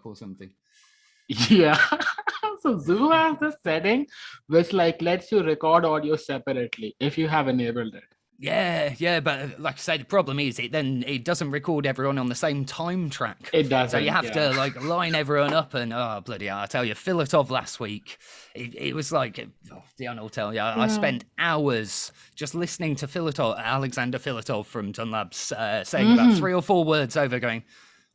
or something. Yeah. So Zoom has this setting which like lets you record audio separately if you have enabled it. Yeah, but like I say, the problem is it doesn't record everyone on the same time track. It doesn't. So you have to like line everyone up, and bloody hell, I tell you, Filatov last week, it was like, Dion will tell you, I spent hours just listening to Alexander Filatov from Dunlabs saying about 3 or 4 words over, going,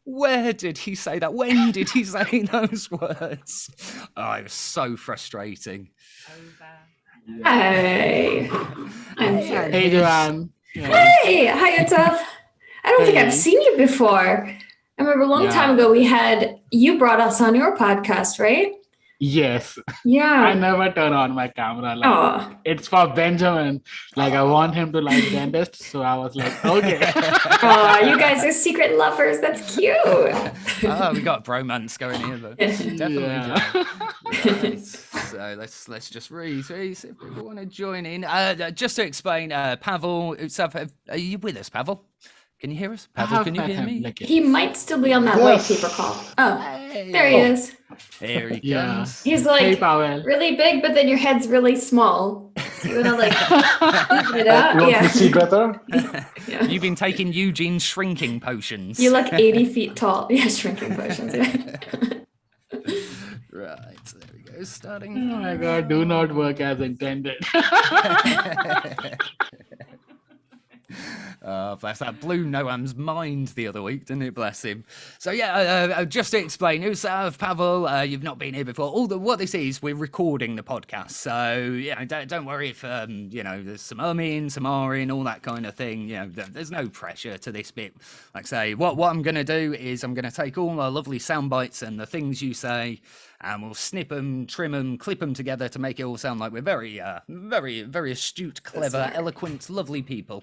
where did he say that? When did he say those words? Oh, it was so frustrating. Hey. Hey, Joanne. Hey, hi, Utaf. I don't think I've seen you before. I remember a long time ago you brought us on your podcast, right? Yes. Yeah. I never turn on my camera. Like, it's for Benjamin. Like, I want him to like dentist. So I was like, okay. Oh, you guys are secret lovers. That's cute. We got a bromance going here, though. Definitely. Right. So let's just read. See if people want to join in. Just to explain, Pavel, are you with us, Pavel? Can you hear us? Pavel, can you hear me? He might still be on that white paper call. Oh, hey. There he is. Here he comes. He's like really big, but then your head's really small. You want to like open it up? You want to see better? You've been taking Eugene's shrinking potions. You're like 80 feet tall. Yeah, shrinking potions. Right, so there we go. Starting. Oh my God, do not work as intended. Bless that blew Noam's mind the other week, didn't it? Bless him. So yeah, just to explain, Usav, Pavel, you've not been here before. What this is, we're recording the podcast. So yeah, don't worry if there's some in, some in, all that kind of thing. There's no pressure to this bit. Like I say, what I'm going to do is I'm going to take all our lovely sound bites and the things you say, and we'll snip them, trim them, clip them together to make it all sound like we're very, very astute, clever, eloquent, lovely people.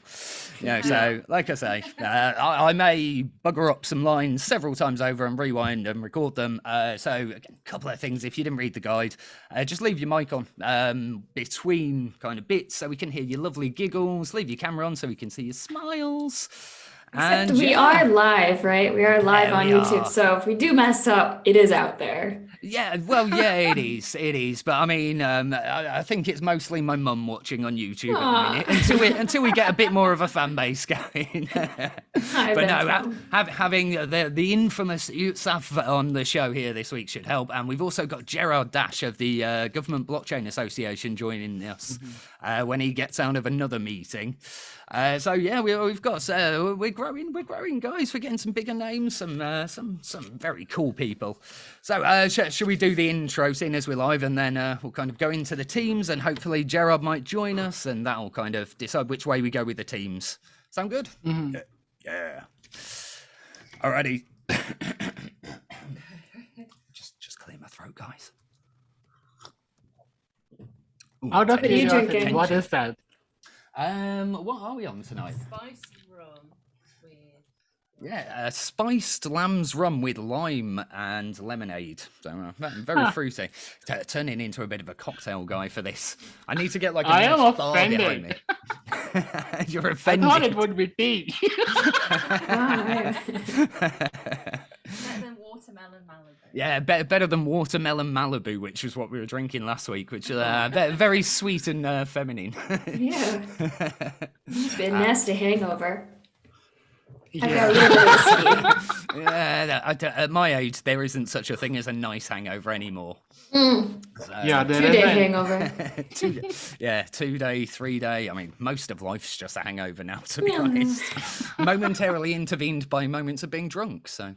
So like I say, I may bugger up some lines several times over and rewind and record them. So a couple of things, if you didn't read the guide, just leave your mic on between kind of bits so we can hear your lovely giggles. Leave your camera on so we can see your smiles. Except we are live, right? We are live on YouTube. So if we do mess up, it is out there. Yeah, well, yeah, it is. But I mean, I think it's mostly my mum watching on YouTube at the minute until we get a bit more of a fan base going. But no, having the infamous Utsaf on the show here this week should help. And we've also got Gerard Dash of the Government Blockchain Association joining us when he gets out of another meeting. So yeah, we've got we're growing, guys. We're getting some bigger names, some very cool people. So should we do the intro scene as we're live, and then we'll kind of go into the teams, and hopefully Gerard might join us, and that'll kind of decide which way we go with the teams. Sound good? Mm-hmm. Yeah. Alrighty. just clear my throat, guys. Ooh, Out of curiosity, what is that? What are we on tonight? Spiced rum with... Yeah, spiced lamb's rum with lime and lemonade. So very fruity. Turning into a bit of a cocktail guy for this. I need to get like a nice bar behind me. You're offended. I thought it would be tea. Better than watermelon Malibu. Yeah, better than watermelon Malibu, which was what we were drinking last week, which is very sweet and feminine. Yeah. It's been a nasty hangover. Yeah. At my age, there isn't such a thing as a nice hangover anymore. So, yeah, 2-day hangover. 2 day, 3 day. I mean, most of life's just a hangover now, to be honest. Momentarily intervened by moments of being drunk. So,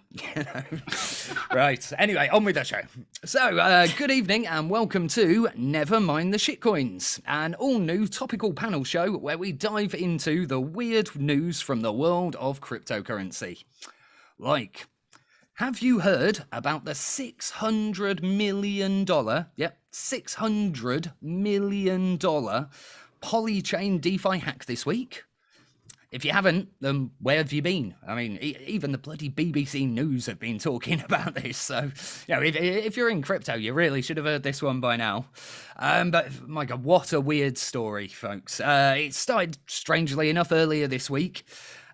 right. Anyway, on with the show. So, good evening and welcome to NeverMind the Shitcoins, an all-new topical panel show where we dive into the weird news from the world of cryptocurrency. Like, have you heard about the $600 million, $600 million polychain DeFi hack this week? If you haven't, then where have you been? I mean, even the bloody BBC News have been talking about this. So, if you're in crypto, you really should have heard this one by now. But my God, what a weird story, folks. It started, strangely enough, earlier this week.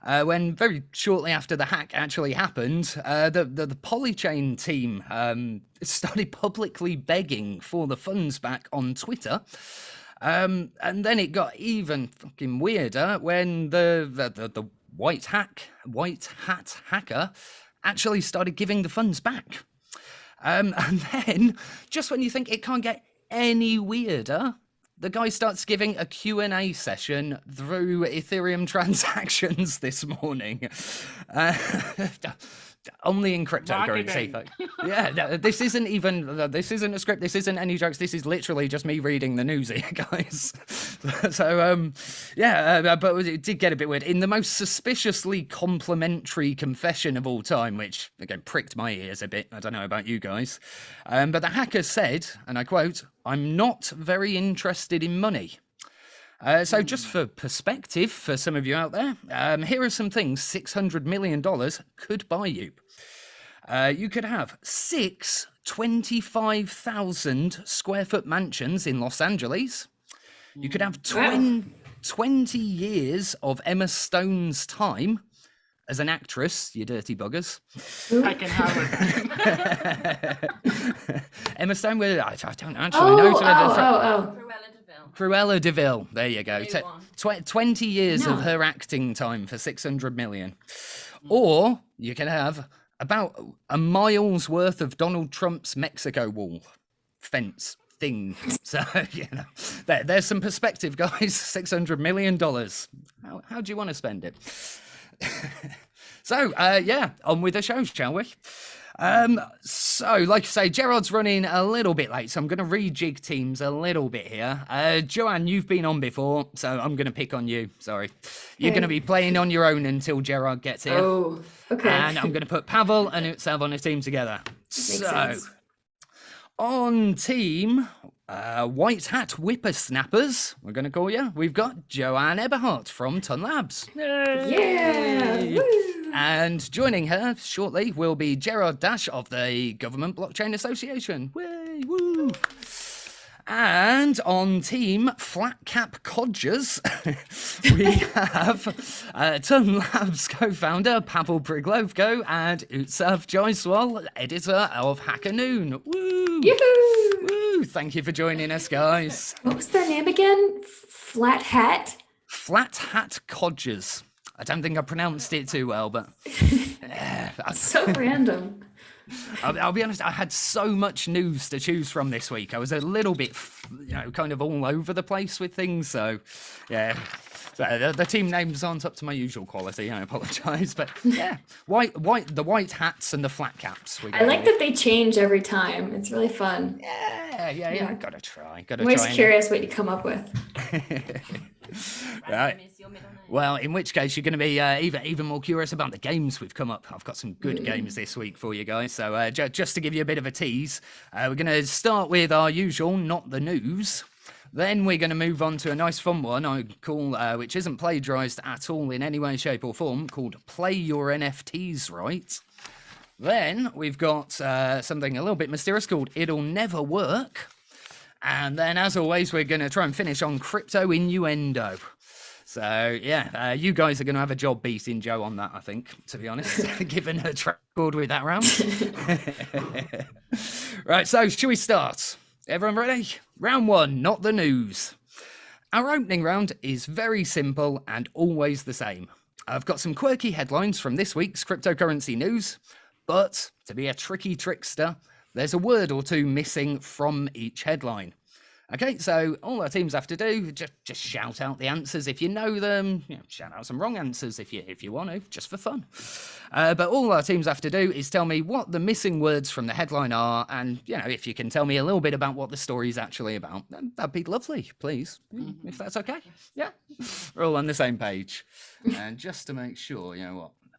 when very shortly after the hack actually happened, the Polychain team started publicly begging for the funds back on Twitter. And then it got even fucking weirder when the white hat hacker actually started giving the funds back. And then, just when you think it can't get any weirder, the guy starts giving a Q&A session through Ethereum transactions this morning. Only in cryptocurrency. Yeah, this isn't a script. This isn't any jokes. This is literally just me reading the news here, guys. So, but it did get a bit weird. In the most suspiciously complimentary confession of all time, which, again, pricked my ears a bit. I don't know about you guys. But the hacker said, and I quote, "I'm not very interested in money." So just for perspective, for some of you out there, here are some things $600 million could buy you. You could have 6 25,000 square foot mansions in Los Angeles. You could have 20 years of Emma Stone's time as an actress, you dirty buggers. I can have it. Emma Stone, I don't actually know. Cruella de Vil. Cruella de Vil. There you go. 20 years of her acting time for 600 million. Or you can have about a mile's worth of Donald Trump's Mexico wall fence thing. So, there's some perspective, guys. $600 million. How do you want to spend it? So, on with the show, shall we? So, like I say, Gerard's running a little bit late, so I'm going to rejig teams a little bit here. Joanne, you've been on before, so I'm going to pick on you. Sorry. You're going to be playing on your own until Gerard gets here. Oh, okay. And I'm going to put Pavel and Utsav on a team together. Makes sense. On team White Hat Whippersnappers, we're going to call you, we've got Joanne Eberhardt from Ton Labs. Yeah. Woo. And joining her shortly will be Gerard Dash of the Government Blockchain Association. Way, woo! And on team Flat Cap Codgers, we have Ton Labs co-founder Pavel Priglovko and Utsav Jaiswal, editor of Hacker Noon. Woo! Yoo-hoo! Woo! Thank you for joining us, guys. What was their name again? Flat Hat? Flat Hat Codgers. I don't think I pronounced it too well, but So random. I'll be honest, I had so much news to choose from this week. I was a little bit, kind of all over the place with things. So, yeah, the team names aren't up to my usual quality. I apologise, but yeah, the white hats and the flat caps. I like that they change every time. It's really fun. Yeah. Gotta try. I'm always curious what you come up with. Right. Well, in which case you're going to be even more curious about the games we've come up. I've got some good games this week for you guys. So just to give you a bit of a tease, we're going to start with our usual Not the News. Then we're going to move on to a nice fun one I call, which isn't plagiarized at all in any way, shape or form, called Play Your NFTs Right. Then we've got something a little bit mysterious called It'll Never Work. And then, as always, we're going to try and finish on crypto innuendo. So, yeah, you guys are going to have a job beating Joe on that, I think, to be honest, given her track record with that round. Right, so should we start? Everyone ready? Round one, Not the News. Our opening round is very simple and always the same. I've got some quirky headlines from this week's cryptocurrency news, but to be a tricky trickster, there's a word or two missing from each headline. Okay, so all our teams have to do, just shout out the answers if you know them, shout out some wrong answers if you want to, just for fun. But all our teams have to do is tell me what the missing words from the headline are, and, if you can tell me a little bit about what the story's actually about, that'd be lovely, please, if that's okay. Yeah, we're all on the same page. And just to make sure,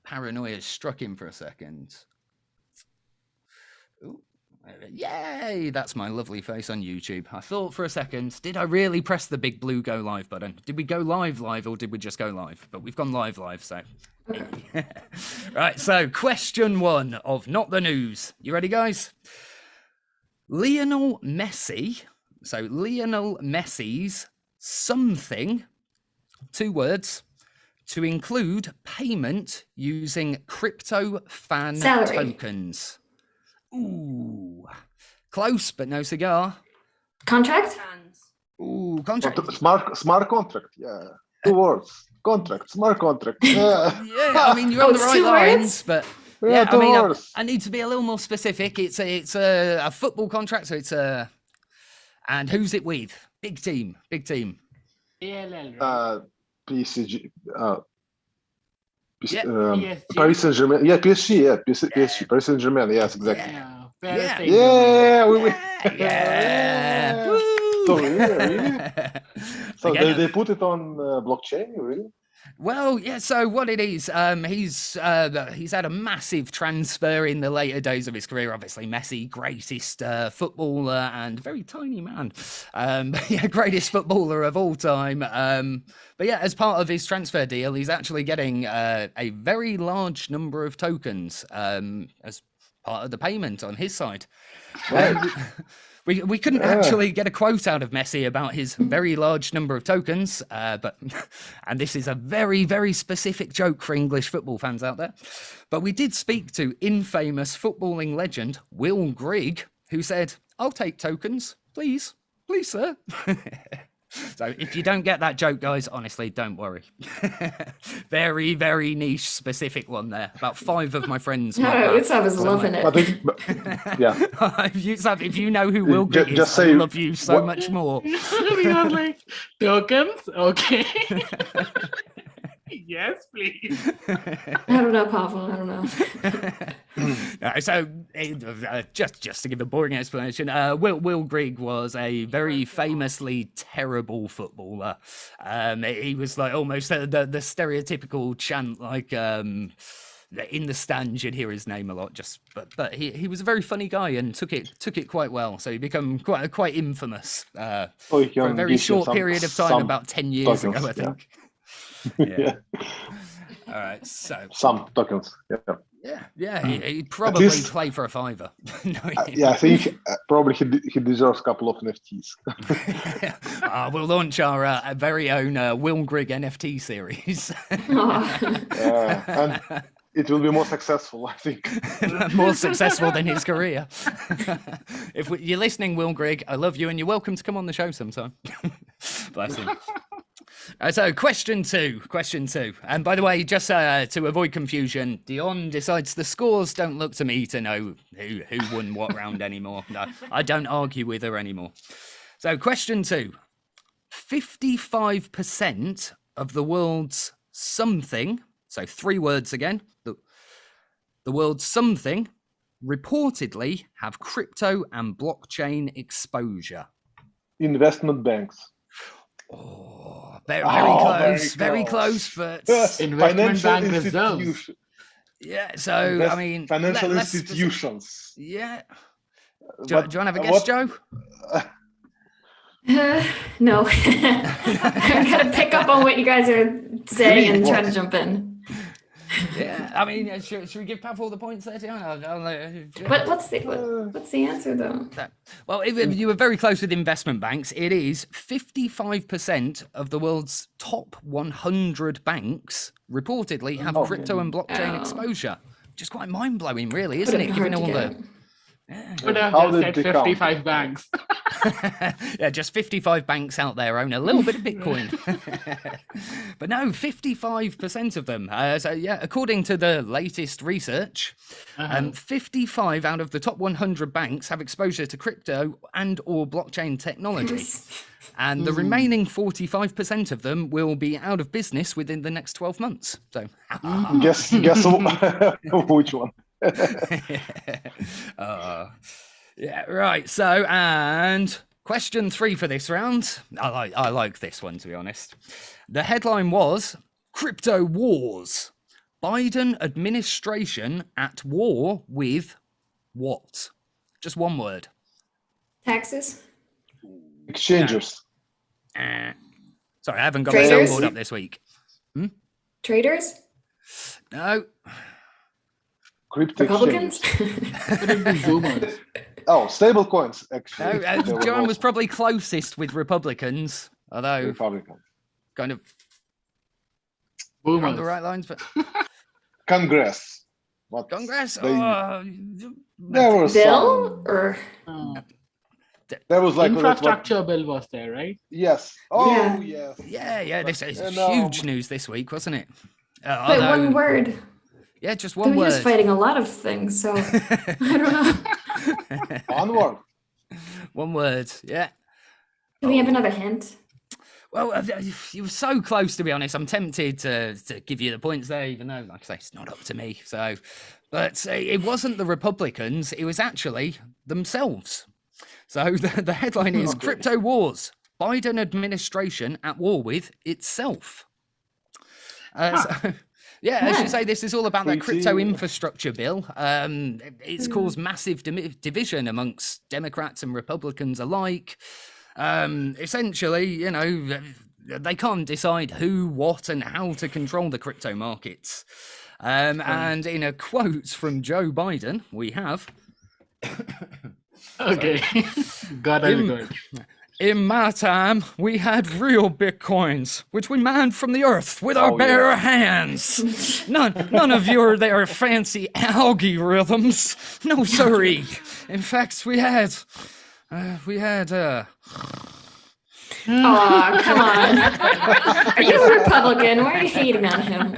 paranoia struck in for a second. Ooh. Yay! That's my lovely face on YouTube. I thought for a second, did I really press the big blue go live button? Did we go live, or did we just go live? But we've gone live, so. Right, so question one of Not the News. You ready, guys? Lionel Messi, Lionel Messi's something, 2 words, to include payment using crypto fan Salary. tokens. Ooh, close, but no cigar. Contract? And Ooh, contract. Smart contract. Yeah. 2 words. Contract. Smart contract. Yeah. Yeah, I mean, you're on Oh, the it's right 2 lines, words? but Yeah, yeah, I 2 mean, words. I need to be a little more specific. It's a football contract, so it's a. And who's it with? Big team. ALL, right? PSG. Yeah. PSG. Paris Saint-Germain. Yeah, PSG. Yeah, PSG. Paris Saint-Germain. Yes, exactly. Yeah. Paris Yeah. Saint-Germain. Yeah. Yeah. So really? So Again, they put it on blockchain, really? well, yeah. So what it is, he's had a massive transfer in the later days of his career. Obviously, Messi, greatest footballer and very tiny man. Yeah, greatest footballer of all time. But yeah, as part of his transfer deal, he's actually getting a very large number of tokens as part of the payment on his side. We couldn't actually get a quote out of Messi about his very large number of tokens, but and this is a very, very specific joke for English football fans out there. But we did speak to infamous footballing legend Will Grigg, who said, "I'll take tokens, please, sir." So if you don't get that joke, guys, honestly, don't worry. Very, very niche, specific one there. About 5 of my friends. No, Utsav is loving I it. think, yeah. If you know who Will Grigg is, just I say love you so what- much more. We were like, tokens? Okay. Yes, please. I don't know, Pavel. I don't know. So, just to give a boring explanation, Will Grigg was a very famously terrible footballer. He was like almost the stereotypical chant, like in the stands you'd hear his name a lot. But he was a very funny guy and took it quite well. So he became quite infamous So you for a can very give short some- period of time, some about 10 years ago, tokens, I think. yeah. All right, so Some tokens. yeah, he'd probably least- play for a $5. Yeah, I think probably he deserves a couple of NFTs. We'll launch our very own Will Grigg NFT series. And it will be more successful, I think. More successful than his career. If you're listening, Will Grigg, I love you and you're welcome to come on the show sometime. Bless him. So question two. And by the way, just to avoid confusion, Dion decides the scores. Don't look to me to know who won what round anymore. No, I don't argue with her anymore. So question 2. 55% of the world's something, so 3 words again, the world's something reportedly have crypto and blockchain exposure. Investment banks. Oh, very very close, but Investment bank reserves. institution- yeah. So I mean, financial let's- institutions. Yeah. Do you want to have a guess, what- Joe? No. I'm gonna pick up on what you guys are saying and try to jump in. Yeah. I mean, should we give Pavel the points there, Dion? But what's the answer though? Well, if you were very close with investment banks, it is 55% of the world's top 100 banks reportedly have crypto and blockchain Oh. exposure, which is quite mind-blowing, really, Would isn't have it? been Given hard all to the... get. Could have How just did said they count? 55 banks. Yeah, just 55 banks out there own a little bit of Bitcoin. But no, 55% of them. So yeah, according to the latest research, 55 out of the top 100 banks have exposure to crypto and or blockchain technology. And the remaining 45% of them will be out of business within the next 12 months. So Guess which one? yeah, right. So, and question 3 for this round. I like this one, to be honest. The headline was Crypto Wars. Biden administration at war with what? Just one word. Taxes? Exchangers. Sorry, I haven't got my Traders? soundboard up this week. Traders? No. Crypto Republicans? exchanges. Could have been Zoomers. Oh, stable coins, No, actually. They were John was also probably closest with Republicans, although Republican. kind of you're on the Boomers. right lines, but Congress. What Congress. they- Oh, there was Bill some. or Uh, There was like infrastructure bill was there, right? Yes. Oh Yeah. yes. yeah. This is And, huge news this week, wasn't it? but one Although- word. Yeah, just Though one he was word. fighting a lot of things, so I don't know. Onward. One word. Yeah. Do we have another hint? Well, you were so close, to be honest. I'm tempted to give you the points there, even though, like I say, it's not up to me. So, but it wasn't the Republicans; it was actually themselves. So the headline is Okay. "Crypto Wars: Biden administration at war with itself." So, yeah, as you say, this is all about that crypto Pretty- infrastructure bill. It's caused massive division amongst Democrats and Republicans alike. Essentially, you know, they can't decide who, what, and how to control the crypto markets. And in a quote from Joe Biden, we have, Okay. Got it good. "In my time, we had real bitcoins, which we mined from the earth with our Oh, bare yeah. hands. None of your their fancy algorithms. No, sorry. In fact, we had. Oh, come on. Are you a Republican? Why are you hating on him?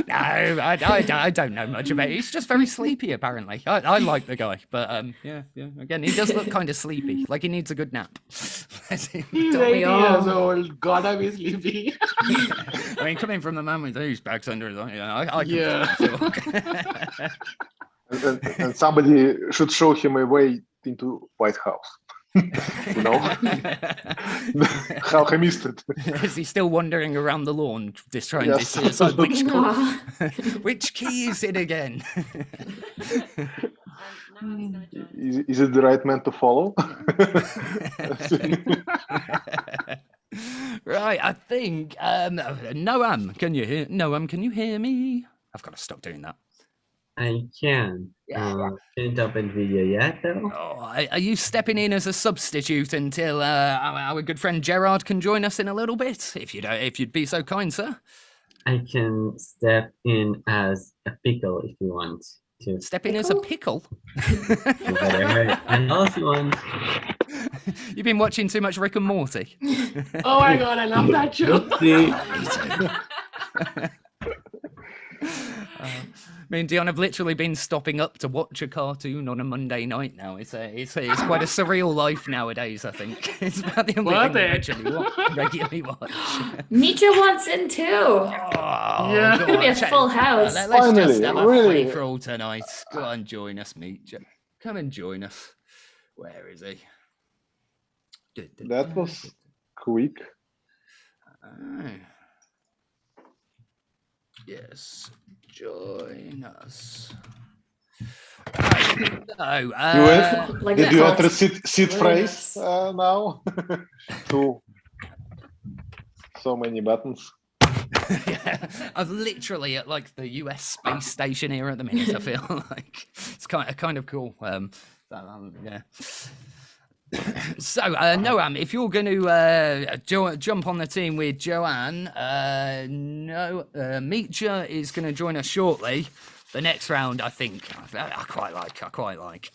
No, I don't know much about it. He's just very sleepy, apparently. I like the guy, but yeah. Again, he does look kind of sleepy, like he needs a good nap. He's Don't 80 we all? years old. Gotta be sleepy. I mean, coming from the man with those bags under his eye, I can Yeah. And somebody should show him a way into White House. You know how he missed it. Is he still wandering around the lawn, just trying Yes. to decide Aw. which key is it again? Now I'm going to join. Is it the right man to follow? Right, I think Noam, can you hear me? I've got to stop doing that. I can. Yeah. Can't open video yet though. Oh, are you stepping in as a substitute until our good friend Gerard can join us in a little bit? If you'd be so kind, sir. I can step in as a pickle if you want to. Step in as a pickle. Whatever. And also one. You've been watching too much Rick and Morty. Oh my god, I love that show. Me and Dion have literally been stopping up to watch a cartoon on a Monday night now. It's quite a surreal life nowadays, I think. It's about the only Worth thing we it. regularly watch. Misha wants in too. Oh, Yeah. go It's gonna be on, a check- full house. Let's just Finally, have a really. free for all tonight. Go on, join us, Misha. Come and join us. Where is he? That was quick. Oh. Yes, join us. Right, so, Like Did that. you enter seed Join phrase us. now? So many buttons. yeah, I'm literally at like the US space station here at the minute. I feel like it's kind of cool. Yeah. So, Noam, if you're going to jump on the team with Joanne, Meetja is going to join us shortly. The next round, I think, I quite like.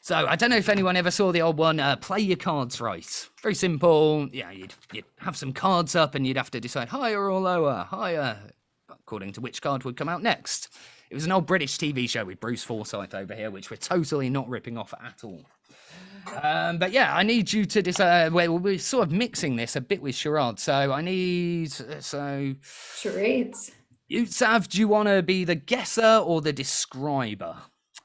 So, I don't know if anyone ever saw the old one, Play Your Cards Right. Very simple. Yeah, you'd have some cards up and you'd have to decide higher or lower, higher, according to which card would come out next. It was an old British TV show with Bruce Forsyth over here, which we're totally not ripping off at all. But yeah, I need you to decide. Well, we're sort of mixing this a bit with charade, so I need. So, Charades. Sav, do you want to be the guesser or the describer?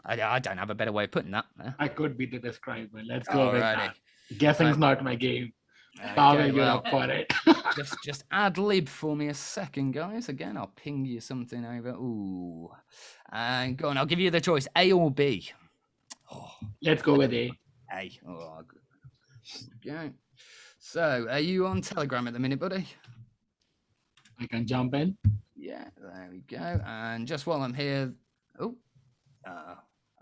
I don't have a better way of putting that. I could be the describer. Let's go with Alrighty. that. Guessing's not my game. Okay, Pavel, you're well, up for it. just ad lib for me a second, guys. Again, I'll ping you something over. Ooh, and go on. I'll give you the choice: A or B. Oh, Let's go with A. A. Oh, good. There we go. So, are you on Telegram at the minute, buddy? I can jump in. Yeah, there we go. And just while I'm here,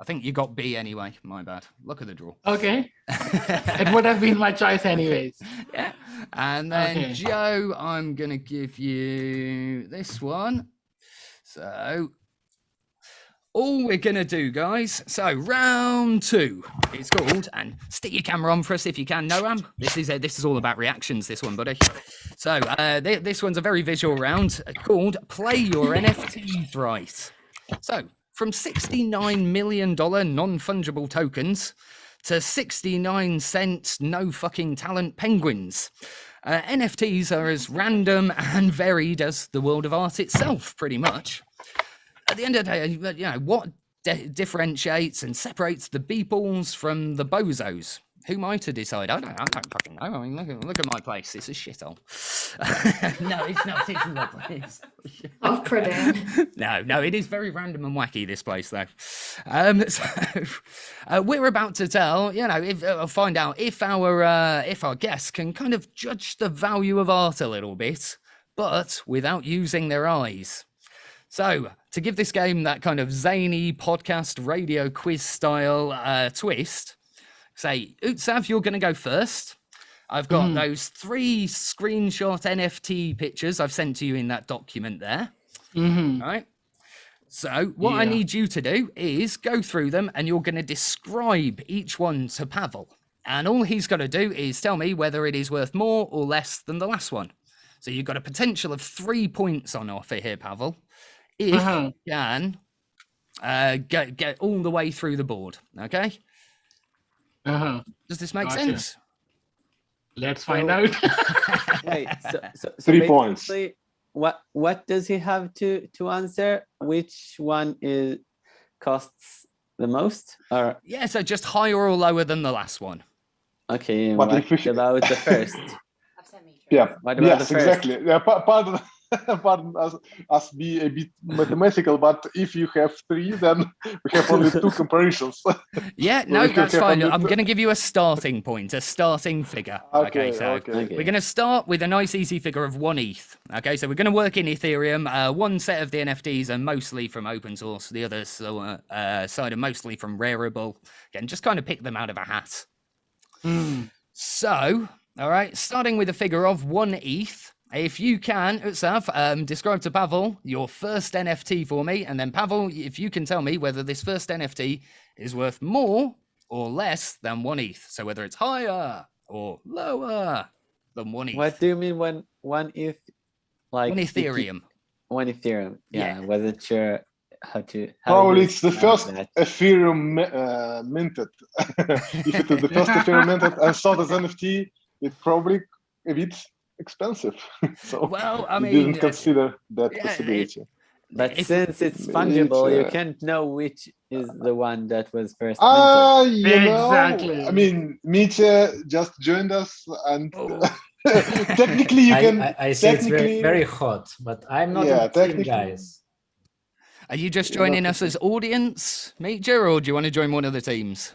I think you got B anyway. My bad. Look at the draw. Okay. It would have been my choice anyways. Yeah. And then Okay. Joe, I'm gonna give you this one. So all we're gonna do, guys. So round 2. It's called, and stick your camera on for us if you can, Noam. This is all about reactions. This one, buddy. So this one's a very visual round called "Play Your NFTs Right." So from $69 million non-fungible tokens to 69 cents no fucking talent penguins. NFTs are as random and varied as the world of art itself, pretty much. At the end of the day, you know, what differentiates and separates the beeples from the bozos? Who am I to decide? I don't fucking know. I mean, look at my place. It's a shithole. No, it's not. It's lovely. Oh, pretty. No, it is very random and wacky, this place, though. We're about to tell, you know, find out if our guests can kind of judge the value of art a little bit, but without using their eyes. So, to give this game that kind of zany podcast radio quiz style twist, say, Utsav, you're going to go first. I've got those 3 screenshot NFT pictures I've sent to you in that document there. Right? So what I need you to do is go through them and you're going to describe each one to Pavel. And all he's got to do is tell me whether it is worth more or less than the last one. So you've got a potential of 3 points on offer here, Pavel. If you can get all the way through the board, okay? Does this make sense? Let's find out. Wait, so 3 points. basically, what does he have to answer? Which one costs the most? Or Yeah, so just higher or lower than the last one. okay, But what if we- about the first? I've sent me. Yeah. What about Yes, the first? exactly. Yeah, pardon us be a bit mathematical, but if you have 3, then we have only 2 comparisons. Yeah, Well, no, we can that's have fine. only I'm two- going to give you a starting point, a starting figure. Okay, so Okay. we're going to start with a nice easy figure of 1 ETH. Okay, so we're going to work in Ethereum. One set of the NFTs are mostly from open source. The other side are mostly from Rarible. Again, just kind of pick them out of a hat. So, all right, starting with a figure of 1 ETH. If you can, Utsav, describe to Pavel your first NFT for me. And then Pavel, if you can tell me whether this first NFT is worth more or less than 1 ETH. So whether it's higher or lower than 1 ETH. What do you mean when one ETH? Like 1 Ethereum. 1 Ethereum. Yeah, Yeah. wasn't sure how to. Probably you it's the pronounce first that. Ethereum minted. If it is the first Ethereum minted and sold as NFT, it's probably a bit expensive. So Well, I we mean, didn't consider that yeah, possibility. But if- since it's It's, fungible, you can't know which is the one that was first minted. You know, Exactly. I mean, Mitya just joined us, and Oh. technically you can. I see it's very, technically- very hot, but I'm not Yeah, in the team, technically- guys. Are you just You're joining not us as audience, Meetja, or do you want to join one of the teams?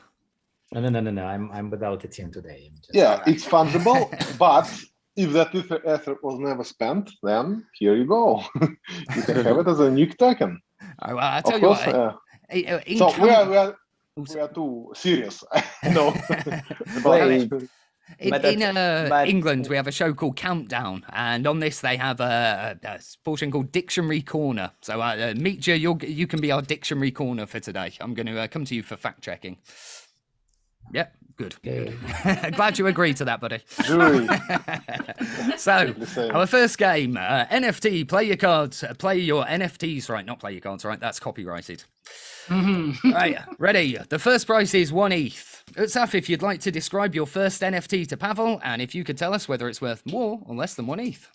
No. I'm without a team today. I'm just- Yeah, it's fungible, but if that ether was never spent, then here you go. You can have it as a unique token. Oh, well, I'll tell Of you course. what. In So we Cam- are too serious. No. Wait, In, But in but- England, we have a show called Countdown, and on this they have a portion called Dictionary Corner. So, Meetja, you can be our Dictionary Corner for today. I'm going to come to you for fact checking. Yep, good. Okay. Glad you agreed to that, buddy. Jury. So, The same. our first game, NFT. Play your cards. Play your NFTs, right? Not play your cards, right? That's copyrighted. Right, ready. The first price is 1 ETH. Utsaf, if you'd like to describe your first NFT to Pavel, and if you could tell us whether it's worth more or less than 1 ETH.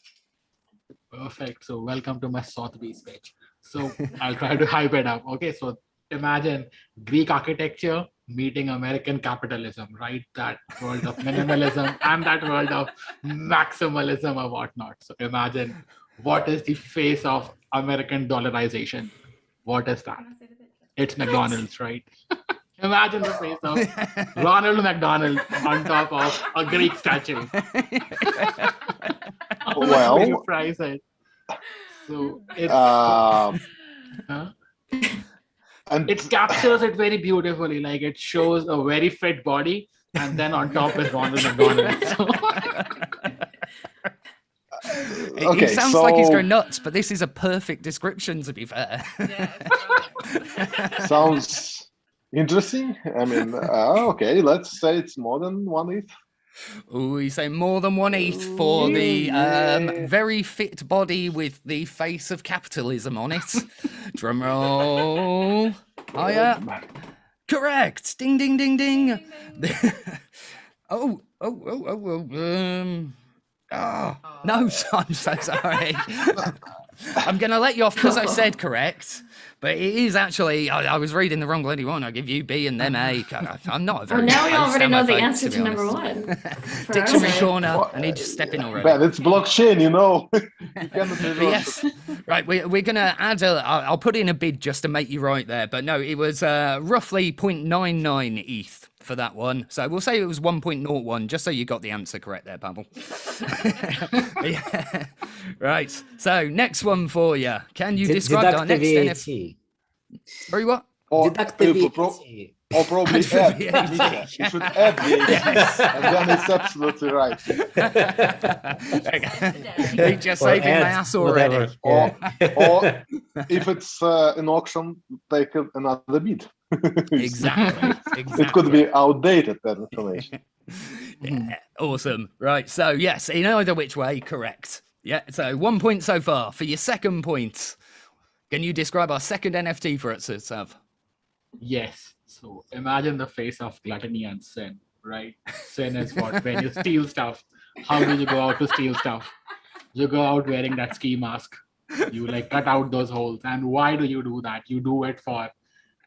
Perfect. So welcome to my Sotheby's page. So I'll try to hype it up. Okay, so imagine Greek architecture meeting American capitalism, right? That world of minimalism and that world of maximalism or whatnot. So imagine what is the face of American dollarization? What is that? Can I see the picture? It's McDonald's, right? Imagine the face of Ronald McDonald on top of a Greek statue. How much will you price it? So it's Um, huh? And it captures it very beautifully. Like it shows a very fit body, and then on top is Ronald McDonald. So, He sounds like he's going nuts, but this is a perfect description, to be fair. Yeah, it's brilliant. sounds interesting. I mean, okay, let's say it's more than 1/8. Oh, you say more than 1/8 for the very fit body with the face of capitalism on it. Drum roll. Hiya. Correct. Ding, ding, ding, ding. Oh. No, I'm so sorry. I'm going to let you off because I said correct. But it is actually, I was reading the wrong bloody one. I give you B and them A. I'm not a very Well, now we good already host, know am I, the folks, answer be to number honest? one. for our Dictionary side. corner. I need to step in already. Man, it's blockchain, you know. You cannot But reverse yes, right. We're gonna add I'll put in a bid just to make you right there. But no, it was roughly 0.99 ETH for that one. So we'll say it was 1.01, just so you got the answer correct there, Pavel. Yeah. Right. So next one for you. Can you describe our next NFT? Sorry, what? Deduct the Or VAT. probably add VAT. You should add VAT, and then it's absolutely right. You're just Or saving my add ass already. whatever. Or if it's an auction, take another bid. Exactly. It could be outdated, that information. Yeah, awesome. Right. So yes, in either which way, correct. Yeah. So 1 point so far. For your second point, can you describe our second NFT for it, Sav? yes. So imagine the face of gluttony and sin, right? Sin is what? When you steal stuff. How do you go out to steal stuff? You go out wearing that ski mask. You like cut out those holes. And why do you do that? You do it for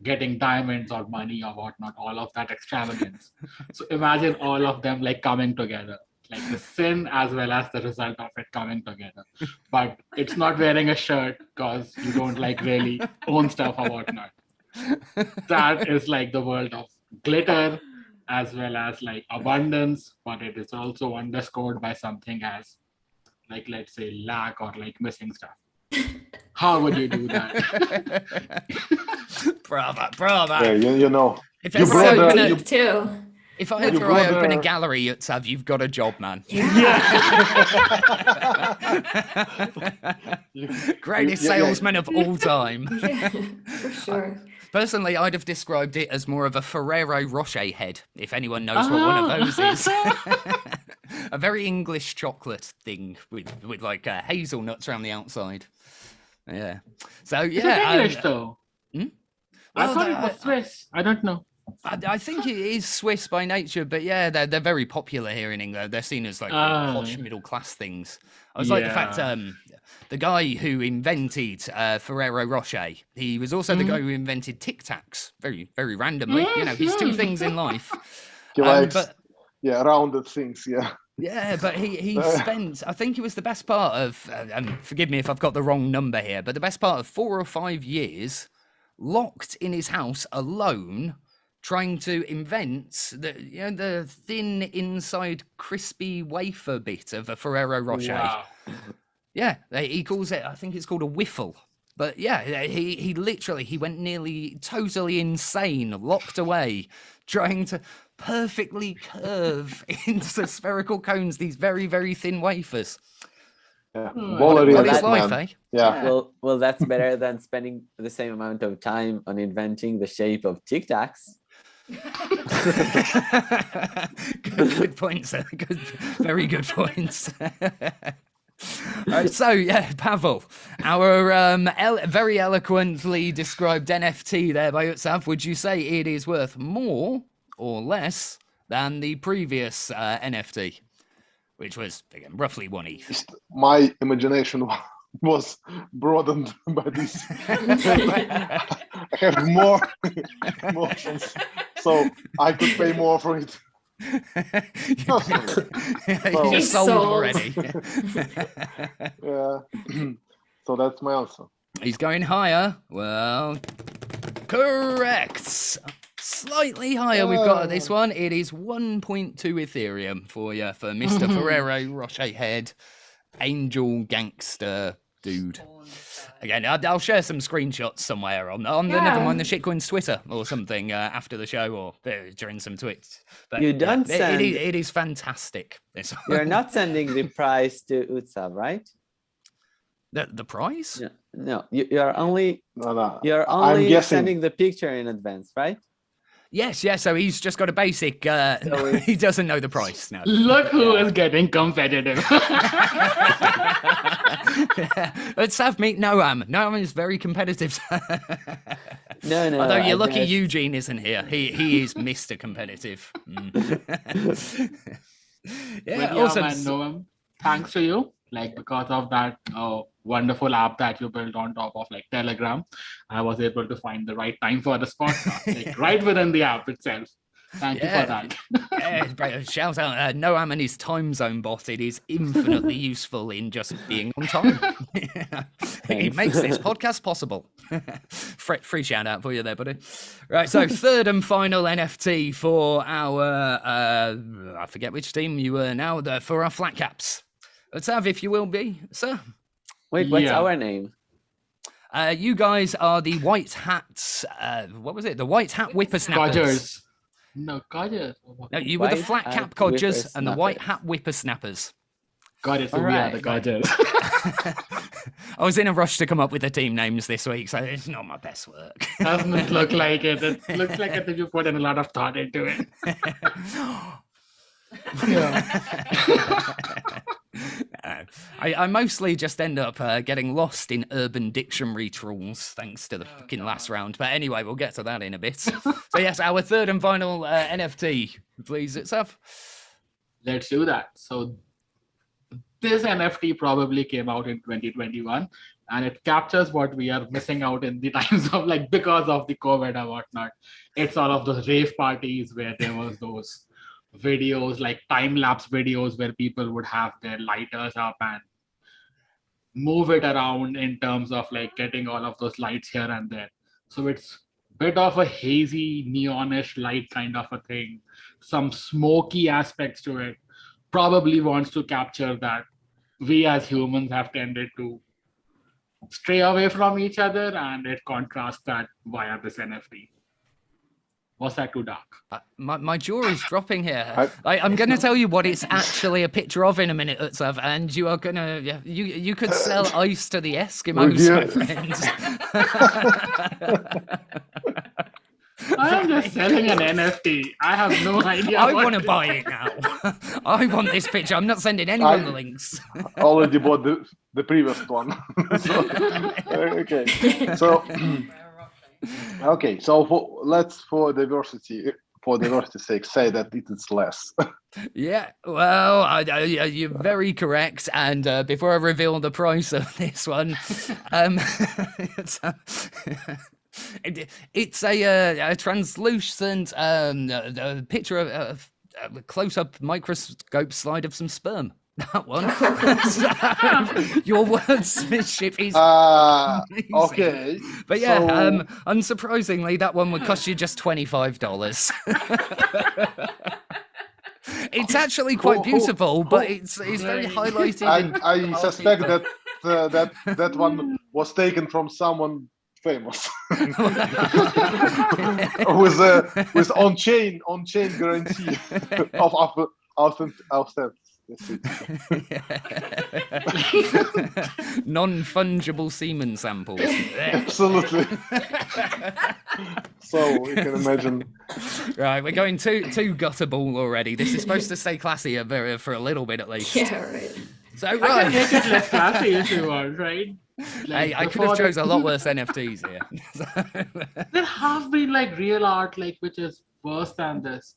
getting diamonds or money or whatnot, all of that extravagance. So imagine all of them like coming together, like the sin as well as the result of it coming together. But it's not wearing a shirt because you don't like really own stuff or whatnot. That is like the world of glitter as well as like abundance, but it is also underscored by something as like, let's say, lack or like missing stuff. How would you do that? Bravo. Yeah, you know. If You ever brought I the- open a- you- Too. if I you ever I brought open a a- gallery at Sav, you've got a job, man. Greatest Yeah. salesman of all time. Yeah, for sure. Personally, I'd have described it as more of a Ferrero Rocher head, if anyone knows what one of those is. A very English chocolate thing with like hazelnuts around the outside. Yeah. So Is it yeah, English though? Hmm? I Well, thought it was Swiss. I don't know. I think it is Swiss by nature, but yeah, they're very popular here in England. They're seen as like posh middle class things. I was like the fact the guy who invented Ferrero Rocher, he was also the guy who invented Tic Tacs. Very very randomly, you know, his two things in life. He likes, But rounded things, yeah. yeah, but he spent, I think it was the best part of, and forgive me if I've got the wrong number here, but the best part of 4 or 5 years locked in his house alone, trying to invent the thin inside crispy wafer bit of a Ferrero Rocher. Wow. Yeah, he calls it, I think it's called a wiffle. But yeah, he literally, he went nearly totally insane, locked away, trying to perfectly curve into spherical cones these very, very thin wafers. Yeah. What Valerie, is that life, man. eh? Yeah. Well, that's better than spending the same amount of time on inventing the shape of Tic Tacs. good points. Very good points. So yeah, Pavel, our very eloquently described NFT there by Utsav, would you say it is worth more or less than the previous NFT, which was again roughly 1 ETH? My imagination was broadened by this. I have more emotions, so I could pay more for it. You're He's sold sold. already. Yeah. So that's my answer. He's going higher. Well, correct. Slightly higher we've got at this one. It is 1.2 Ethereum for you, for Mr. Ferrero Rocher Head, Angel Gangster dude. Again, I'll share some screenshots somewhere on the Yeah. NeverMind the Shitcoins Twitter or something after the show or during some tweets. But You don't yeah, send- it is fantastic. You're not sending the prize to Utsav, right? The prize? No, you're only No. you're I'm only guessing. sending the picture in advance, right? Yes, yeah. So he's just got a basic. He doesn't know the price now. Look who is getting competitive. Let's have meet Noam. Noam is very competitive. No. Although I you're lucky guess- Eugene isn't here. He is Mr. Competitive. Yeah, But awesome. man, Noam, thanks to you, like because of that wonderful app that you built on top of like Telegram, I was able to find the right time for this podcast, like, right within the app itself. Thank you for that. Yeah, shout out Noam and his time zone bot. It is infinitely useful in just being on time. It makes this podcast possible. Free shout out for you there, buddy. Right, so third and final NFT for our I forget which team you were now. For our flat caps. Let's have, if you will be, sir. Wait, what's Yeah. our name? You guys are the white hats. What was it? The white hat whippersnappers. Codgers. No, Codgers. No, you were the White flat hat cap codgers and the white whippersnappers. hat whippersnappers. Got it. So we are the Alright. Codgers. I was in a rush to come up with the team names this week, so it's not my best work. Doesn't look like it. It looks like it if you put in a lot of thought into it. No. I mostly just end up getting lost in Urban Dictionary trolls thanks to the fucking last round. But anyway, we'll get to that in a bit. So yes, our third and final NFT, please, itself. Let's do that. So this NFT probably came out in 2021 and it captures what we are missing out in the times of like because of the COVID and whatnot. It's all of those rave parties where there was those videos, like time-lapse videos where people would have their lighters up and move it around in terms of like getting all of those lights here and there. So it's a bit of a hazy, neonish light kind of a thing, some smoky aspects to it. Probably wants to capture that we as humans have tended to stray away from each other, and it contrasts that via this NFT. Was that too dark? My jaw is dropping here. I'm going to tell you what it's actually a picture of in a minute, Utsav, and you are going to... Yeah, you could sell ice to the Eskimos, my friends. I am just selling an NFT. I have no idea. I what want to it buy is. it now. I want this picture. I'm not sending anyone the links. Already bought the previous one. So, okay. So okay. So for diversity's sake, say that it is less. Yeah, well, you're very correct. And before I reveal the price of this one, it's a translucent picture of a close-up microscope slide of some sperm. That one. Your wordsmithship is amazing. Okay. But yeah, So- unsurprisingly, that one would cost you just $25. It's actually quite beautiful, but it's very highlighted. I suspect that that one was taken from someone famous with on chain guarantee of authenticity. Non-fungible semen samples. Absolutely. So you can imagine. Right, we're going too gutterball already. This is supposed to stay classy for a little bit at least. Yeah, right. So I can right, make it less classy if you want, right? hey, I could before have chose the- a lot worse NFTs here. There have been like real art, like which is worse than this.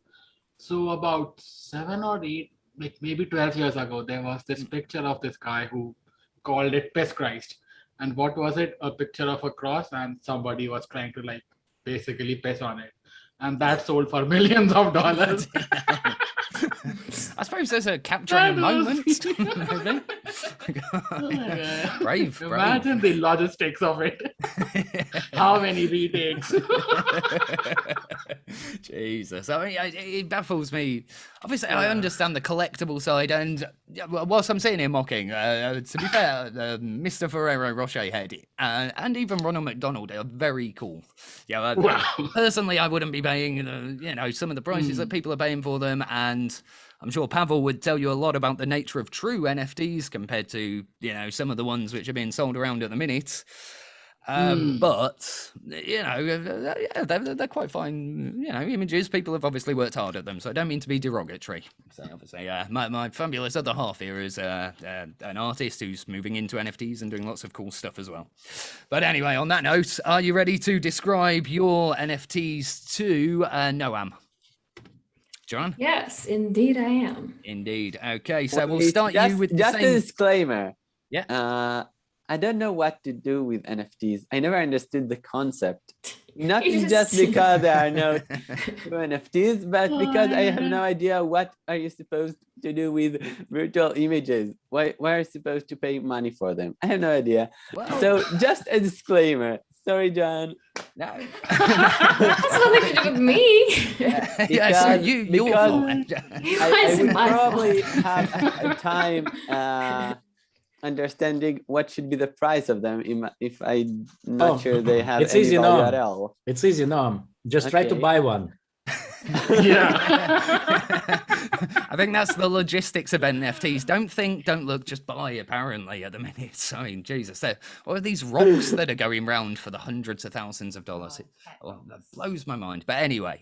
So about 7 or 8, like maybe 12 years ago, there was this picture of this guy who called it Piss Christ. And what was it? A picture of a cross, and somebody was trying to like basically piss on it. And that sold for millions of dollars. I suppose there's a capturing That was- moment. Maybe. Oh my God. Brave. Imagine the logistics of it. How many retakes? Jesus, I mean, it baffles me. Obviously, I understand the collectible side, and whilst I'm sitting here mocking, to be fair, Mr. Ferrero Rocher head and even Ronald McDonald are very cool. Yeah, Wow. personally, I wouldn't be paying, some of the prices that people are paying for them, and I'm sure Pavel would tell you a lot about the nature of true NFTs compared to, some of the ones which are being sold around at the minute. But they're quite fine. Images. People have obviously worked hard at them, so I don't mean to be derogatory. So obviously, my fabulous other half here is an artist who's moving into NFTs and doing lots of cool stuff as well. But anyway, on that note, are you ready to describe your NFTs to Noam? John? Yes, indeed I am. Indeed. Okay, so we'll Wait, start just, you with the just same. a disclaimer. Yeah. I don't know what to do with NFTs. I never understood the concept. Not You just just- because there are no true NFTs, but because I have no idea what are you supposed to do with virtual images. Why are you supposed to pay money for them? I have no idea. Well, So just a disclaimer. Sorry, John. no. That's nothing to do with me. Yeah, so Because- your because- fault. Why I is it would my probably fault? have a time understanding what should be the price of them if I'm not Oh, sure they have it's any easy, value no. at all. It's easy, no. Just try to Okay. buy one. Yeah. I think that's the logistics of NFTs. Don't look, just buy, apparently, at the minute. I mean, Jesus. What are these rocks that are going round for the hundreds of thousands of dollars? That blows my mind. But anyway,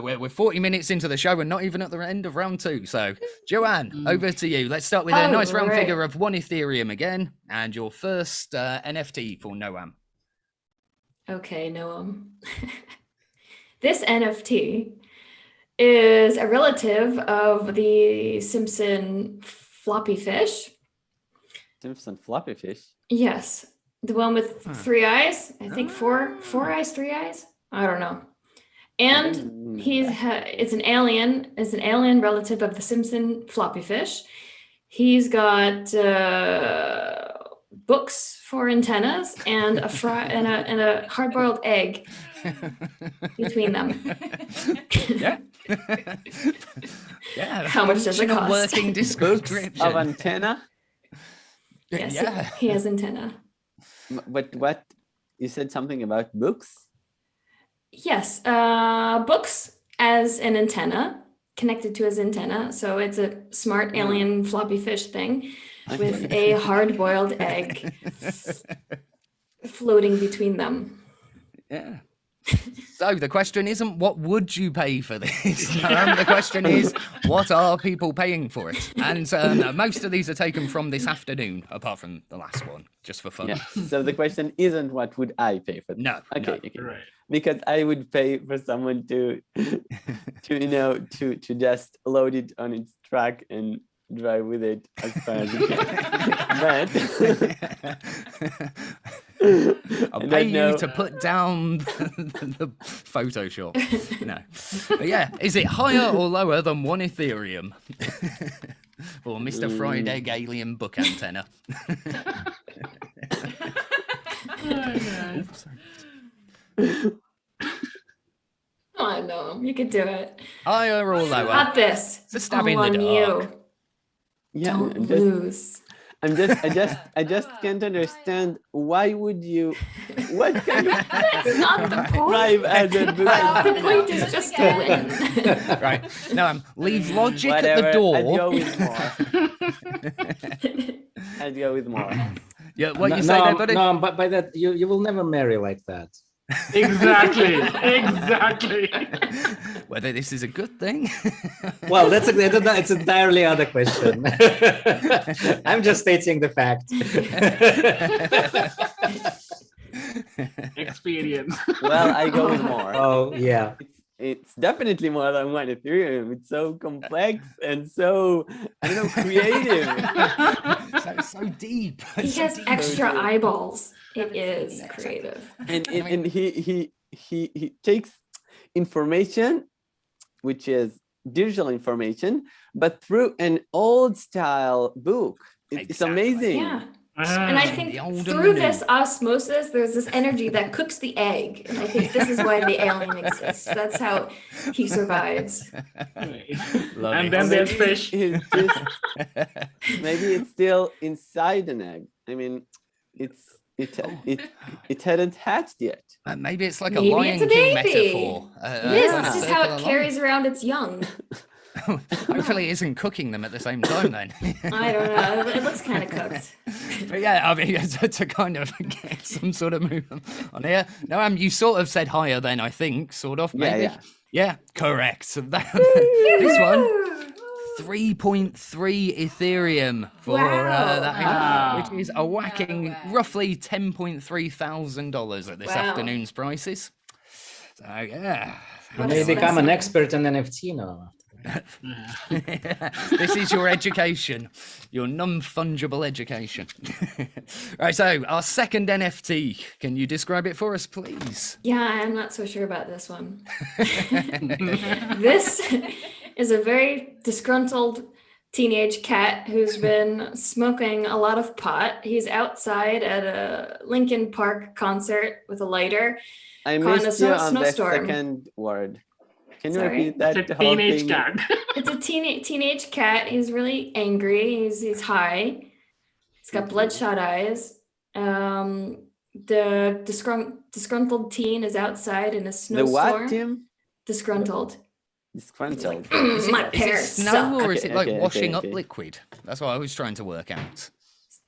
we're 40 minutes into the show and not even at the end of round 2. So, Joanne, over to you. Let's start with a nice round Alright. figure of 1 Ethereum again, and your first NFT for Noam. Okay, Noam. This NFT is a relative of the Simpson floppy fish. Simpson floppy fish. Yes, the one with 3 eyes. I think four eyes, 3 eyes. I don't know. And it's an alien. It's an alien relative of the Simpson floppy fish. He's got books for antennas and a hard-boiled egg between them. Yeah. Yeah. How much does it functional cost? Working description. Of antenna. Yes, Yeah. he has antenna. But what you said something about books? Yes, books as an antenna, connected to his antenna. So it's a smart alien floppy fish thing with a hard-boiled egg floating between them. Yeah. So the question isn't what would you pay for this? The question is what are people paying for it? And most of these are taken from this afternoon, apart from the last one, just for fun. Yeah. So the question isn't what would I pay for this? No. Okay. no. Okay. Right. Because I would pay for someone to just load it on its truck and drive with it as far as it can. I'll I pay don't you know. to put down the Photoshop. No. But yeah, is it higher or lower than 1 Ethereum? Or Mr. Fried Egg Alien Book Antenna? Oh, no, you could do it. Higher or lower? Not this. It's a stab All in the on dark. you. Yeah. Don't I'm lose. I just can't understand why would you what kind of That's not the drive point. as a book? The point is just to win. Right. No, leave logic at Whatever, the door. I'd go with more. I'd go with more. Yeah, what you say there, buddy? No, but by that you will never marry like that. Exactly. Whether this is a good thing? Well, it's entirely other question. I'm just stating the fact. Experience. Well, I go with more. Oh yeah. It's definitely more than 1 Ethereum. It's so complex and so, I don't know, creative. so deep. He So has deep. extra eyeballs. It is creative. And he takes information, which is digital information, but through an old style book. It's Exactly. amazing. Yeah. And I think The old and through the this new. osmosis, there's this energy that cooks the egg. And I think this is why the alien exists. That's how he survives. Love And it. then there's Maybe fish. it's just maybe it's still inside an egg. I mean, it hadn't hatched yet. Maybe it's like Maybe a Lion it's a King baby. metaphor. It is. kind of This is how circular it carries around its young. life. Hopefully, it isn't cooking them at the same time then. I don't know. It looks kind of cooked. But yeah, I mean, to kind of get some sort of movement on here. No, you sort of said higher then, I think, sort of, maybe. Yeah. Yeah, correct. So this one, 3.3 Ethereum for Wow. that, which is a Wow. whacking No way. roughly $10.3 thousand at this Wow. afternoon's prices. So yeah. You What may is become an fascinating. expert in NFT now. This is your education, your non-fungible education. Right, so our second NFT. Can you describe it for us, please? Yeah, I'm not so sure about this one. This is a very disgruntled teenage cat who's been smoking a lot of pot. He's outside at a Linkin Park concert with a lighter. I Caught in a missed you on the snowstorm. second word. Can you Sorry? repeat that? It's a whole teenage thing? cat. It's a teenage cat. He's really angry. He's high. He's got bloodshot eyes. The disgruntled teen is outside in a The snowstorm. what, Tim? Disgruntled. Disgruntled. My Is it parents snow suck. or is it like Okay, washing up okay. liquid? That's what I was trying to work out.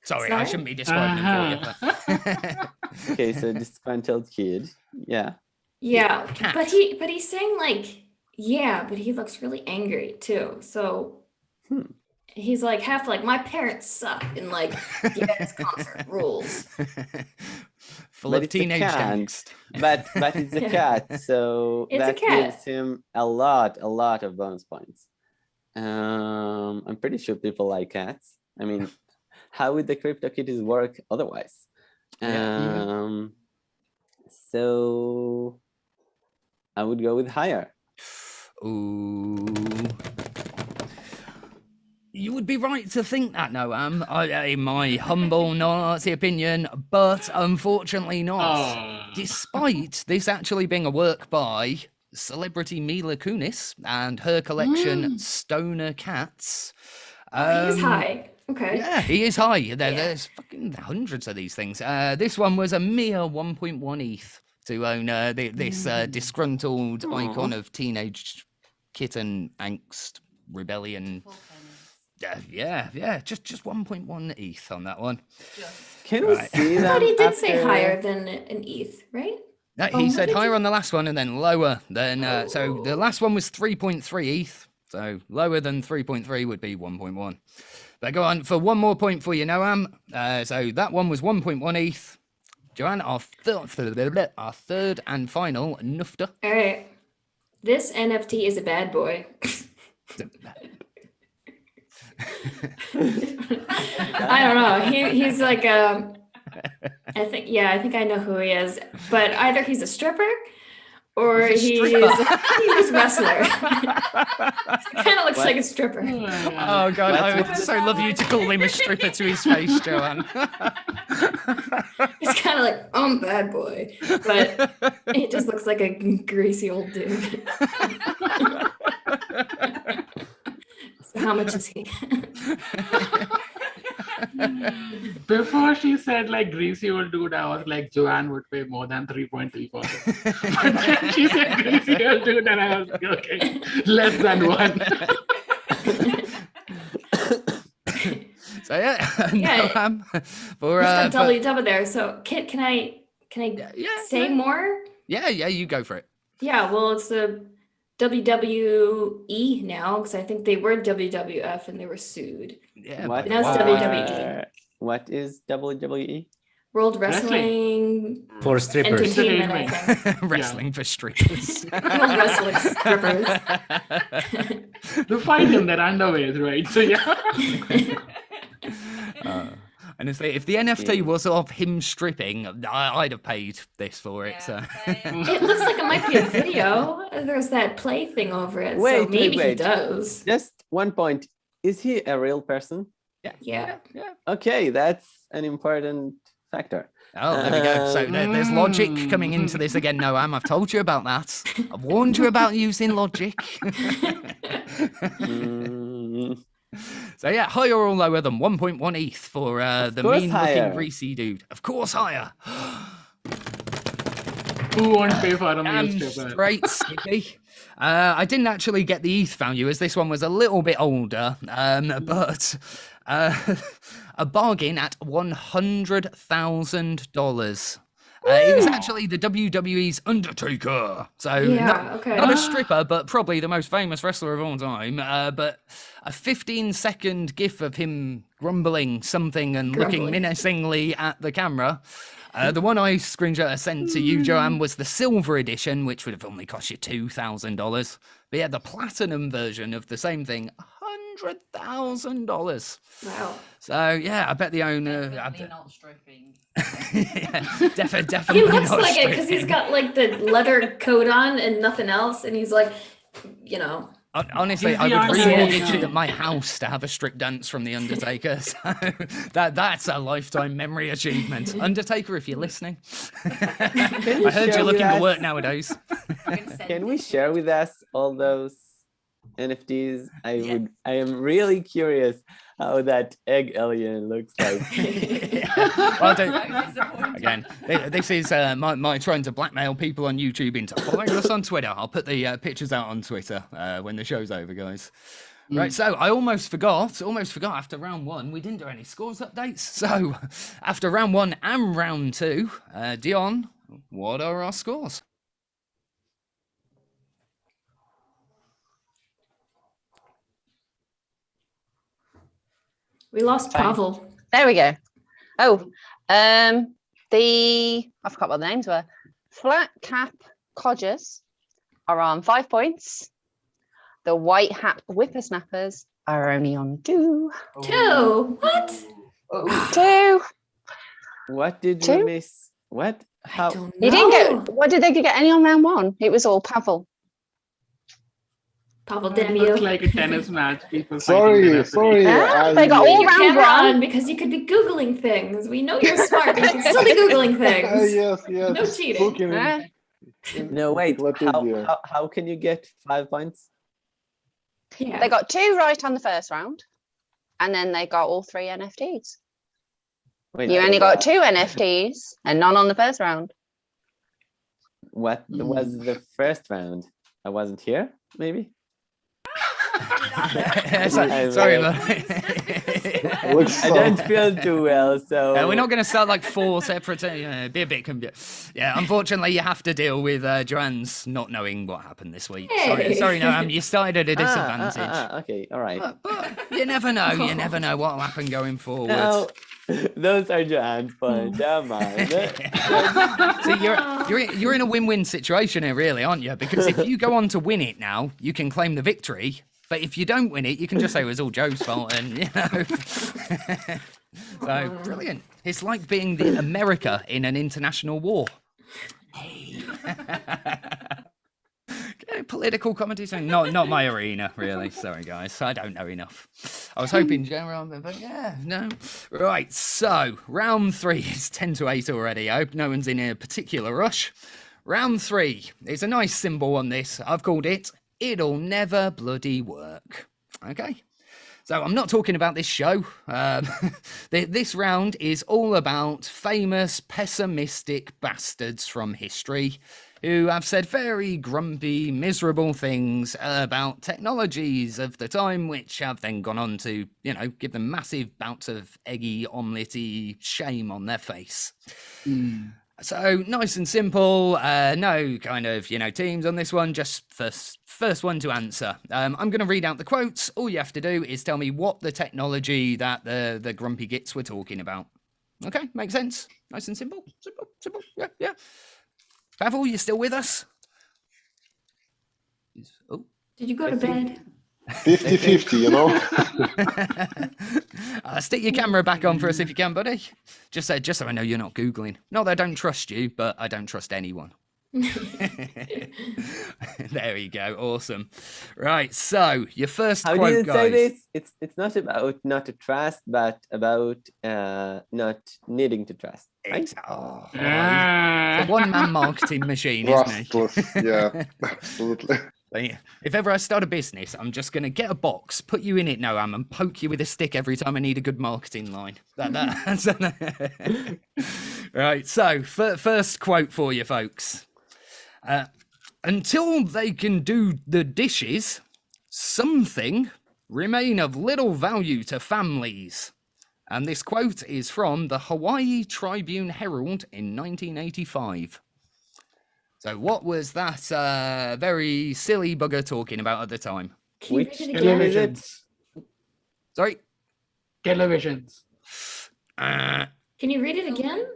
Sorry, I Sorry? shouldn't be describing them for you. But... Okay, so disgruntled kid. Yeah. Yeah, Cat. but he's saying like, yeah, but he looks really angry too. So he's like half like my parents suck and like yeah, this concert rules. Full But of it's a teenage cat. angst. But it's a Yeah. cat, so It's a that cat. gives him a lot of bonus points. I'm pretty sure people like cats. I mean, how would the CryptoKitties work otherwise? So I would go with higher. Ooh. You would be right to think that, Noam, in my humble non-artsy opinion, but unfortunately not. Despite this actually being a work by celebrity Mila Kunis and her collection Stoner Cats. He's high. Okay. Yeah, he is high. There's fucking hundreds of these things. This one was a mere 1.1 ETH to own this disgruntled icon of teenage kitten angst, rebellion. Just 1.1 ETH on that one. Can we Right. see I that? thought he did say after- higher than an ETH, right? No, Oh, he what said did higher you- on the last one and then lower than so the last one was 3.3 ETH, so lower than 3.3 would be 1.1. But go on for one more point for you, Noam. So that one was 1.1 ETH. Joanne, our third and final nufta. All right. This NFT is a bad boy. I don't know. He's like I think I know who he is, but either he's a stripper or He's a he's stripper. he's a wrestler. He kind of looks like a stripper. Oh god, I would so love you to call him a stripper to his face, Joanne. He's kind of like, I'm bad boy, but he just looks like a greasy old dude. So how much is he? Before she said like greasy old dude, I was like Joanne would pay more than 3.3 for it. But then she said greasy old dude, and I was like, okay, less than one. So yeah, Yeah. Noam for Just got double there. So can I yeah, say more? yeah, you go for it. Yeah, well, it's the WWE now because I think they were WWF and they were sued. Yeah, What, Now it's WWE. What is WWE? World Wrestling For strippers. Entertainment, I think. wrestling for strippers. World Wrestling Strippers. To fight in their underwears, right? So yeah. Honestly, if the NFT was of him stripping, I'd have paid this for it. So. It looks like it might be a video. There's that play thing over it. So Wait, maybe he wait. does. Just one point. Is he a real person? Yeah. Okay, that's an important factor. Oh, there we go. So there's logic coming into this again, Noam. I've told you about that. I've warned you about using logic. Mm, So yeah, higher or lower than 1.1 ETH for the course mean-looking higher. greasy dude. Of course, higher. Who won't pay for a meal Damn stripper? straight, Skippy. I didn't actually get the ETH value as this one was a little bit older, but a bargain at $100,000. It was actually the WWE's Undertaker. So Yeah, okay. not a stripper, but probably the most famous wrestler of all time. But a 15-second gif of him grumbling something and looking Grumbling. menacingly at the camera. The one I screenshot sent to you, Joanne, was the silver edition, which would have only cost you $2,000. But yeah, the platinum version of the same thing, $100,000. Wow. So yeah, I bet the owner. Definitely not stripping. Yeah, definitely. He looks not like it because he's stripping. got like the leather coat on and nothing else, and he's like, you know. Honestly, He's I the would remortgage Undertaker. my house to have a strip dance from the Undertaker. So that's a lifetime memory achievement. Undertaker, if you're listening, I heard share you're looking with for us? work nowadays. Can we share with us all those NFTs? I am really curious how that egg alien looks like. Well, So disappointing. again, this is my trying to blackmail people on YouTube into following us on Twitter. I'll put the pictures out on Twitter when the show's over, guys. Right, so I almost forgot after round one, we didn't do any scores updates. So after round one and round two, Dion, what are our scores? We lost Fine. Pavel. There we go. Oh, I forgot what the names were. Flat cap codgers are on 5 points. The white hat whippersnappers are only on 2. 2. What? 2. What did we Two? miss? What? I How? don't You know. didn't get. What did they get any on round 1? It was all Pavel. Pavel, It damn looks you. like a tennis match. People fighting the Sorry. referee. Yeah, I- they got Put all your round camera 1. on because you could be Googling things. We know you're smart, but you can still be Googling things. yes. No cheating. Looking Eh? No, wait. Encyclopedia. How can you get 5 points? Yeah. They got 2 right on the first round, and then they got all 3 NFTs. Wait, You only got 2 NFTs and none on the first round. what was the first round? I wasn't here, maybe? Sorry about Looks I don't feel too well, so we're not going to start like 4 separate. Be a bit yeah. Unfortunately, you have to deal with Joanne's not knowing what happened this week. Hey. Sorry, Noam, you started at a disadvantage. Okay, all right. But you never know. You never know what'll happen going forward. No, those are Joanne's points. Never mind. So you're in a win-win situation here, really, aren't you? Because if you go on to win it now, you can claim the victory. But if you don't win it, you can just say it was all Joe's fault, and you know. So brilliant. It's like being the America in an international war. Hey. Okay, political comedy, so not my arena, really. Sorry, guys, I don't know enough. I was hoping Jerome, but yeah, no. Right, so round 3 is 10-8 already. I hope no one's in a particular rush. Round 3 is a nice symbol on this. I've called it "It'll Never Bloody Work." Okay. So I'm not talking about this show. This round is all about famous pessimistic bastards from history who have said very grumpy, miserable things about technologies of the time, which have then gone on to, you know, give them massive bouts of eggy, omelette-y shame on their face. So nice and simple, no kind of, you know, teams on this one, just first one to answer. I'm going to read out the quotes. All you have to do is tell me what the technology that the grumpy gits were talking about. Okay, makes sense? Nice and simple, simple, yeah. Pavel, you still with us? Oh. Did you go to bed? 50-50, you know? Stick your camera back on for us if you can, buddy. Just so I know you're not Googling. Not that I don't trust you, but I don't trust anyone. There you go. Awesome. Right. So your first How quote, did it say guys. this? It's not about not to trust, but about not needing to trust. Right? It's, oh, he's Ah. a one-man marketing machine, isn't he? Trustless. Yeah, absolutely. But yeah, if ever I start a business, I'm just going to get a box, put you in it, Noam, and poke you with a stick every time I need a good marketing line. Right, so first quote for you folks. Until they can do the dishes, something remain of little value to families. And this quote is from the Hawaii Tribune Herald in 1985. So what was that very silly bugger talking about at the time? Can you Which read it again? Televisions. Sorry? Televisions. Can you read it again?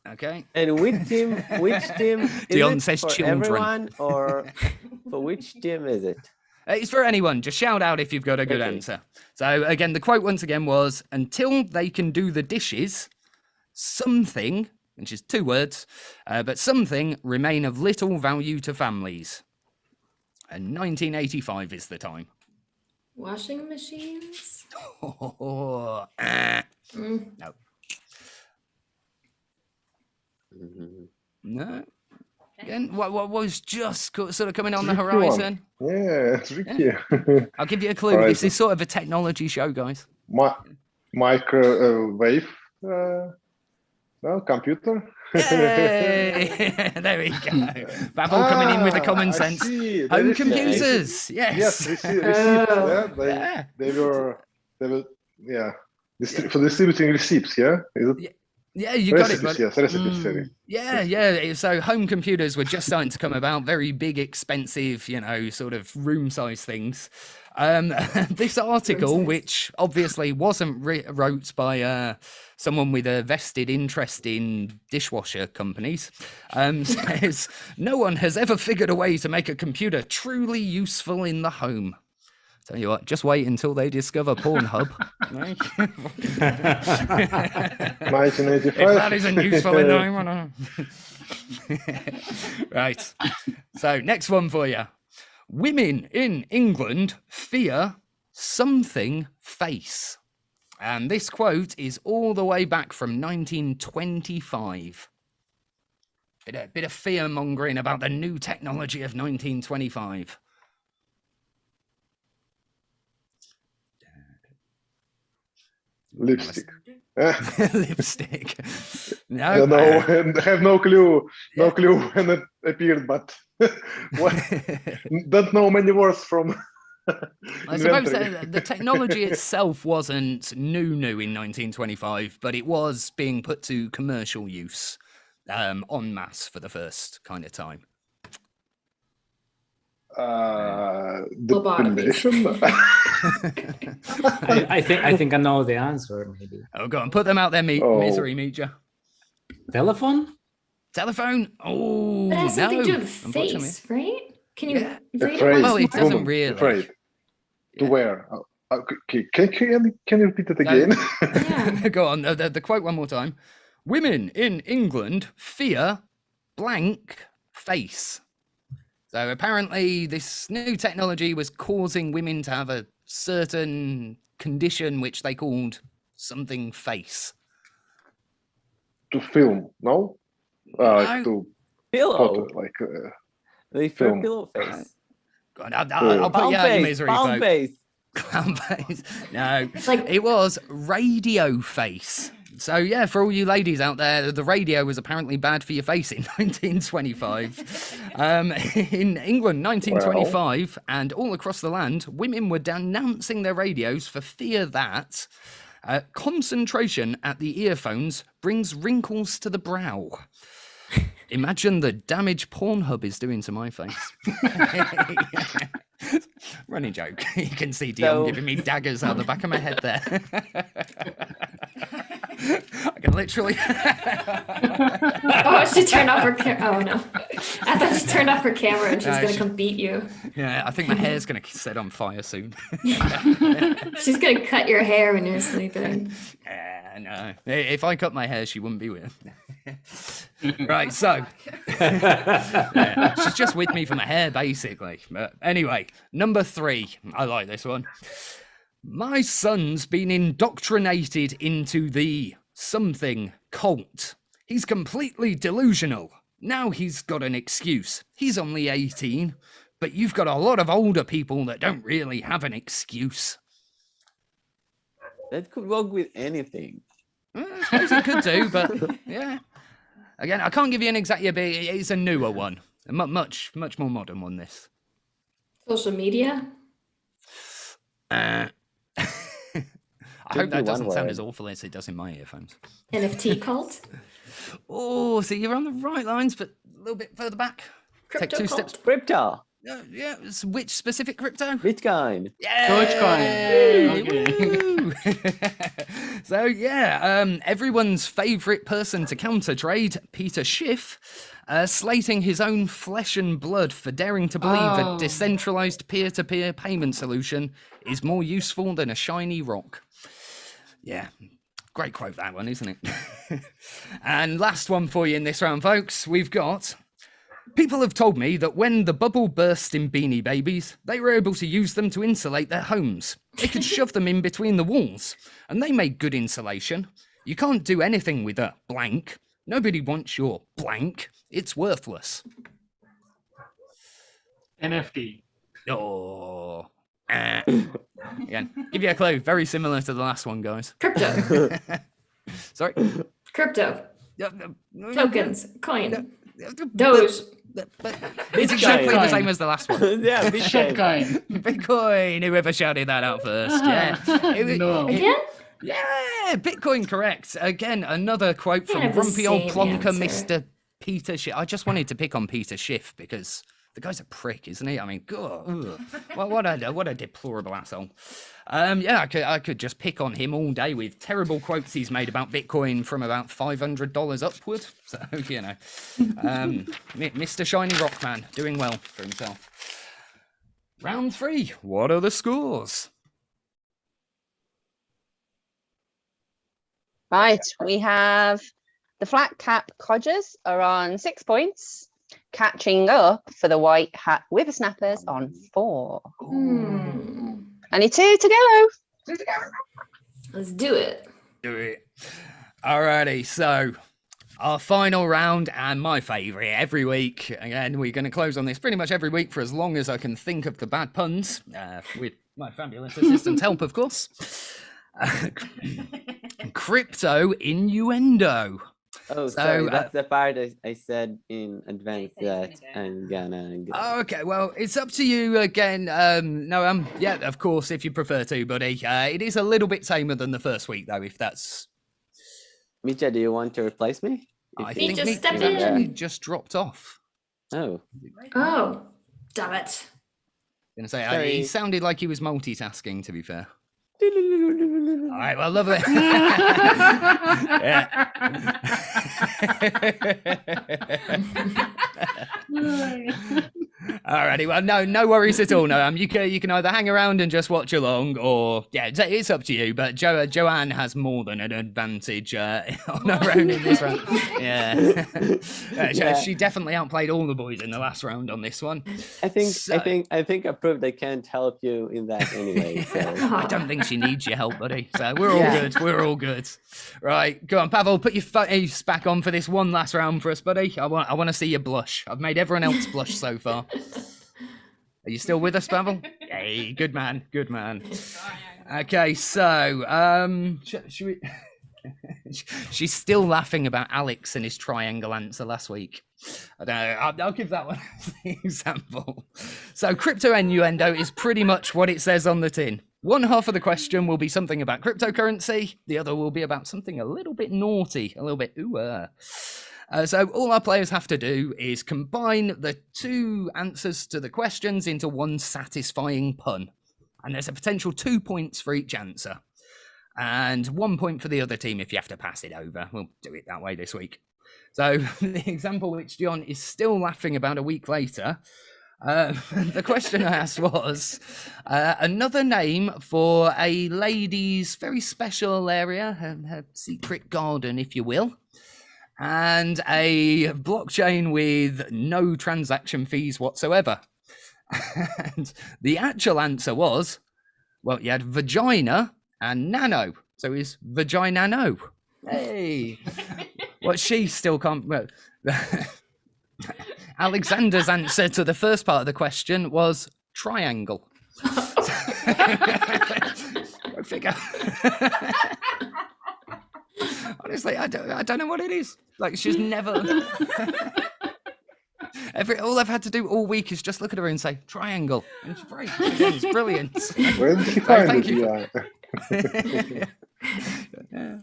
Okay. And which team? Is Dion it says for children. everyone, or for which team is it? It's for anyone. Just shout out if you've got a good Okay. answer. So again, the quote once again was, until they can do the dishes, something, which is 2 words, but something remain of little value to families. And 1985 is the time. Washing machines? No. No. Again, what was just sort of coming on the Tricky one. horizon? Yeah, tricky. I'll give you a clue. This is sort of a technology show, guys. Microwave. No, computer. Yay! There we go. Babel coming in with the common I sense. see. There Home is- computers. Yes. Yes, receipts. Oh. Yeah, Yeah. they were, yeah, for distributing receipts. Yeah, is it? Yeah, you got it. Recipes, But yes, recipes. Sorry. yeah. So home computers were just starting to come about. Very big, expensive, sort of room-size things. This article, Room-size. which obviously wasn't wrote by someone with a vested interest in dishwasher companies, says no one has ever figured a way to make a computer truly useful in the home. Tell you what, just wait until they discover Pornhub. If 1985. that isn't useful in the home, I don't know. Right. So next one for you. Women in England fear something face. And this quote is all the way back from 1925. Bit of fear mongering about the new technology of 1925. Lipstick. Lipstick. No. I don't know. I have no clue. No clue when it appeared, but don't know many words from. I suppose inventory. the technology itself wasn't new in 1925, but it was being put to commercial use en masse for the first kind of time. Lobotomies. Depilation? I think I know the answer. Maybe Oh, go on, put them out there, Oh. misery meet you. telephone. Telephone? Oh, It has no. something to do with unfortunately. face, right? Can you Yeah. read Afraid. it Well, once it more? doesn't really. Afraid. To Yeah. wear. Okay. Can you repeat it again? Yeah. Go on, the quote one more time. Women in England fear blank face. So apparently this new technology was causing women to have a certain condition which they called something face. To film, no? Like No. to Pillow. photo, like They fear Film. pillow face. Go on, I'll put Palm you out your face. misery, Palm folks. face. Clown face. No, Like- it was radio face. So yeah, for all you ladies out there, the radio was apparently bad for your face in 1925. In England, 1925, and all across the land, women were denouncing their radios for fear that concentration at the earphones brings wrinkles to the brow. Imagine the damage Pornhub is doing to my face. Running joke. You can see Dion So- giving me daggers out the back of my head there. I can literally. Oh, she turned off her camera. Oh no. I thought she turned off her camera and she was No, gonna she- come beat you. Yeah, I think my hair's going to set on fire soon. She's gonna cut your hair when you're sleeping. No. If I cut my hair, she wouldn't be with. Right, so yeah, she's just with me for my hair, basically. But anyway, number 3. I like this one. My son's been indoctrinated into the something cult. He's completely delusional. Now he's got an excuse. He's only 18, but you've got a lot of older people that don't really have an excuse. That could work with anything. I suppose it could do, but yeah. Again, I can't give you an exact year, but it's a newer one. A much more modern one, this. Social media? I Could hope be that doesn't one sound word. as awful as it does in my earphones. NFT cult? Oh, so you're on the right lines, but a little bit further back. Take Crypto 2 cult? steps. Crypto. Yeah, it's which specific crypto? Bitcoin. Yeah. Dogecoin. So yeah, everyone's favorite person to counter trade, Peter Schiff, slating his own flesh and blood for daring to believe a Oh. decentralized peer-to-peer payment solution is more useful than a shiny rock. Yeah. Great quote, that one, isn't it? And last one for you in this round, folks. We've got... People have told me that when the bubble burst in Beanie Babies, they were able to use them to insulate their homes. They could shove them in between the walls, and they made good insulation. You can't do anything with a blank. Nobody wants your blank. It's worthless. NFT. Oh. Again, give you a clue. Very similar to the last one, guys. Crypto. Sorry. Crypto. Tokens. Tokens. Coin. Doge. It's exactly the Bitcoin. same as the last one. Yeah, Bitcoin. Shitcoin. Bitcoin. Whoever shouted that out first. Yeah. No. Again? Yeah, Bitcoin, correct. Again, another quote from Kind of the grumpy old same plonker, answer. Mr. Peter Schiff. I just wanted to pick on Peter Schiff because the guy's a prick, isn't he? I mean, God, what a deplorable asshole. Yeah, I could just pick on him all day with terrible quotes he's made about Bitcoin from about $500 upward. So, you know, Mr. Shiny Rock Man doing well for himself. Round 3. What are the scores? Right, we have the flat cap codgers are on 6 points, catching up for the white hat whippersnappers on 4. Hmm. Only 2 to go. Let's do it. Do it. Alrighty, so our final round and my favourite every week. Again, we're going to close on this pretty much every week for as long as I can think of the bad puns, with my fabulous assistant's help, of course. Crypto innuendo. Oh, So, sorry. That's the part I said in advance that I'm gonna. Okay, well, it's up to you again. No, yeah, of course, if you prefer to, buddy. It is a little bit tamer than the first week, though, if that's... Misha, do you want to replace me? I If He think just Nick stepped actually in. just dropped off. Oh, Oh, damn it. Gonna say, Sorry. he sounded like he was multitasking, to be fair. All right, well, lovely. Alrighty, well, no worries at all. No, you can either hang around and just watch along, or yeah, it's up to you. But Joanne has more than an advantage on her own in this round. Yeah, She definitely outplayed all the boys in the last round on this one. I think So- I proved I can't help you in that anyway. So. I don't think she needs your help, buddy. So we're all Yeah. good. We're all good. Right, go on, Pavel. Put your face back on for this one last round for us, buddy. I want to see you blush. I've made everyone else blush so far. Are you still with us, Pavel? Hey, good man. Good man. Okay, so should we? She's still laughing about Alex and his triangle answer last week. I don't know. I'll give that one as the example. So crypto innuendo is pretty much what it says on the tin. One half of the question will be something about cryptocurrency. The other will be about something a little bit naughty, a little bit so all our players have to do is combine the 2 answers to the questions into one satisfying pun. And there's a potential 2 points for each answer. and 1 point for the other team if you have to pass it over. We'll do it that way this week. So the example which John is still laughing about a week later, the question I asked was another name for a lady's very special area, her secret garden, if you will, and a blockchain with no transaction fees whatsoever. And the actual answer was, well, you had vagina and nano. So is vagina nano. Hey. What she still can't. Well, Alexander's answer to the first part of the question was triangle. Go figure. Honestly, I don't know what it is. Like, she's never. All I've had to do all week is just look at her and say triangle, and she's right. It's brilliant. Where did she find it? Yeah.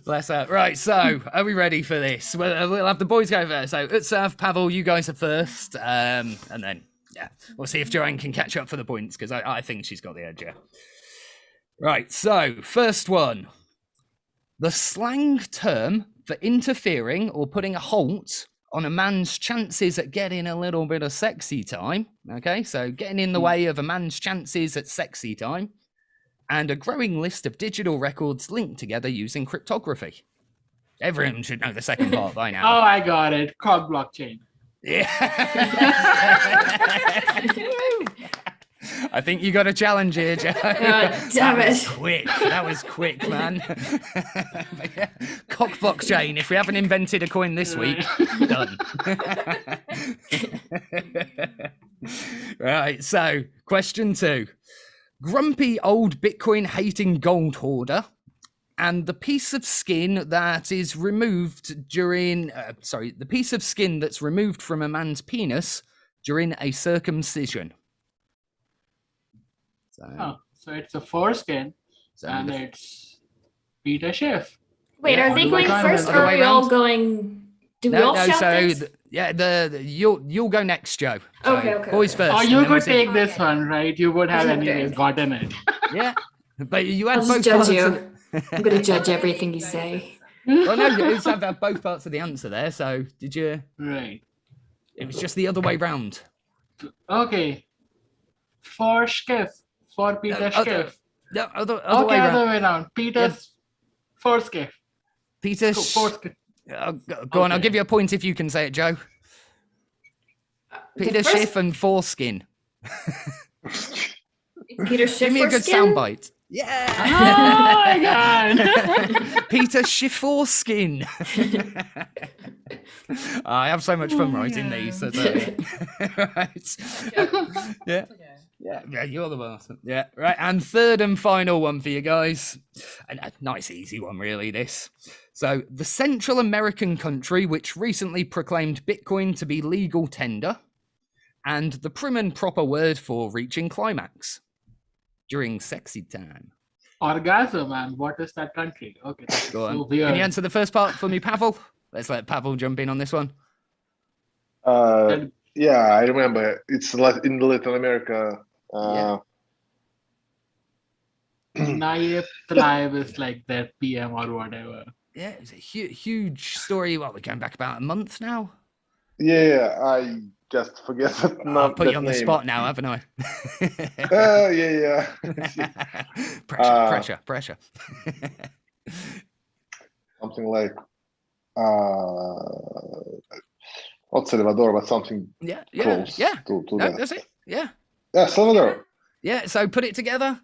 Bless her. Right, so are we ready for this? We'll have the boys go first. So Utsav, Pavel, you guys are first, and then we'll see if Joanne can catch up for the points, because I think she's got the edge here. Right, so first one. The slang term for interfering or putting a halt on a man's chances at getting a little bit of sexy time. Okay, so getting in the way of a man's chances at sexy time, and a growing list of digital records linked together using cryptography. Everyone should know the second part by now. Oh, I got it. Cog blockchain. Yeah. I think you got a challenge here, Joe. Damn it. Quick. That was quick, man. Yeah. Cock blockchain. If we haven't invented a coin this week, done. Right, so question 2. Grumpy old Bitcoin hating gold hoarder and the piece of skin that is removed during, the piece of skin that's removed from a man's penis during a circumcision. So it's a foreskin, and it's Peter Schiff. Wait, are they going first, or are we all going? Do we all shout this? You'll go next, Joe. So Okay. Boys first. Oh, you could take this one, right? You would have anyways gotten it. Yeah, but you had I'll both just judge parts. you. I'm going to judge everything you say. Well, no, you have both parts of the answer there. So did you? Right. It was just the other way round. Okay. For Skiff. For Peter Skiff. No, other Okay, way round. other way around. Peter's for Skiff. Peter. Foreskiff. Go on, I'll give you a point if you can say it, Joe. Peter Schiff and foreskin. Peter Schiff. Give me a good soundbite. Yeah. Oh my god. Peter Schiff foreskin. I have so much fun writing these. So right. Yeah, you're the boss. Yeah, right. And third and final one for you guys. A nice, easy one, really, this. So, the Central American country which recently proclaimed Bitcoin to be legal tender, and the prim and proper word for reaching climax during sexy time. Orgasm, and what is that country? Okay, that's Go on. so weird. Can you answer the first part for me, Pavel? Let's let Pavel jump in on this one. Yeah, I remember. It's in Latin America. Nayib Tlaib is like their PM or whatever. Yeah, it's a huge story. What, we're going back about a month now? Yeah, I just forget that. I've put you on the spot now, haven't I? Yeah. Pressure. Something like not Salvador, but something close to No, that. that's it. Yeah, Salvador. yeah. So put it together.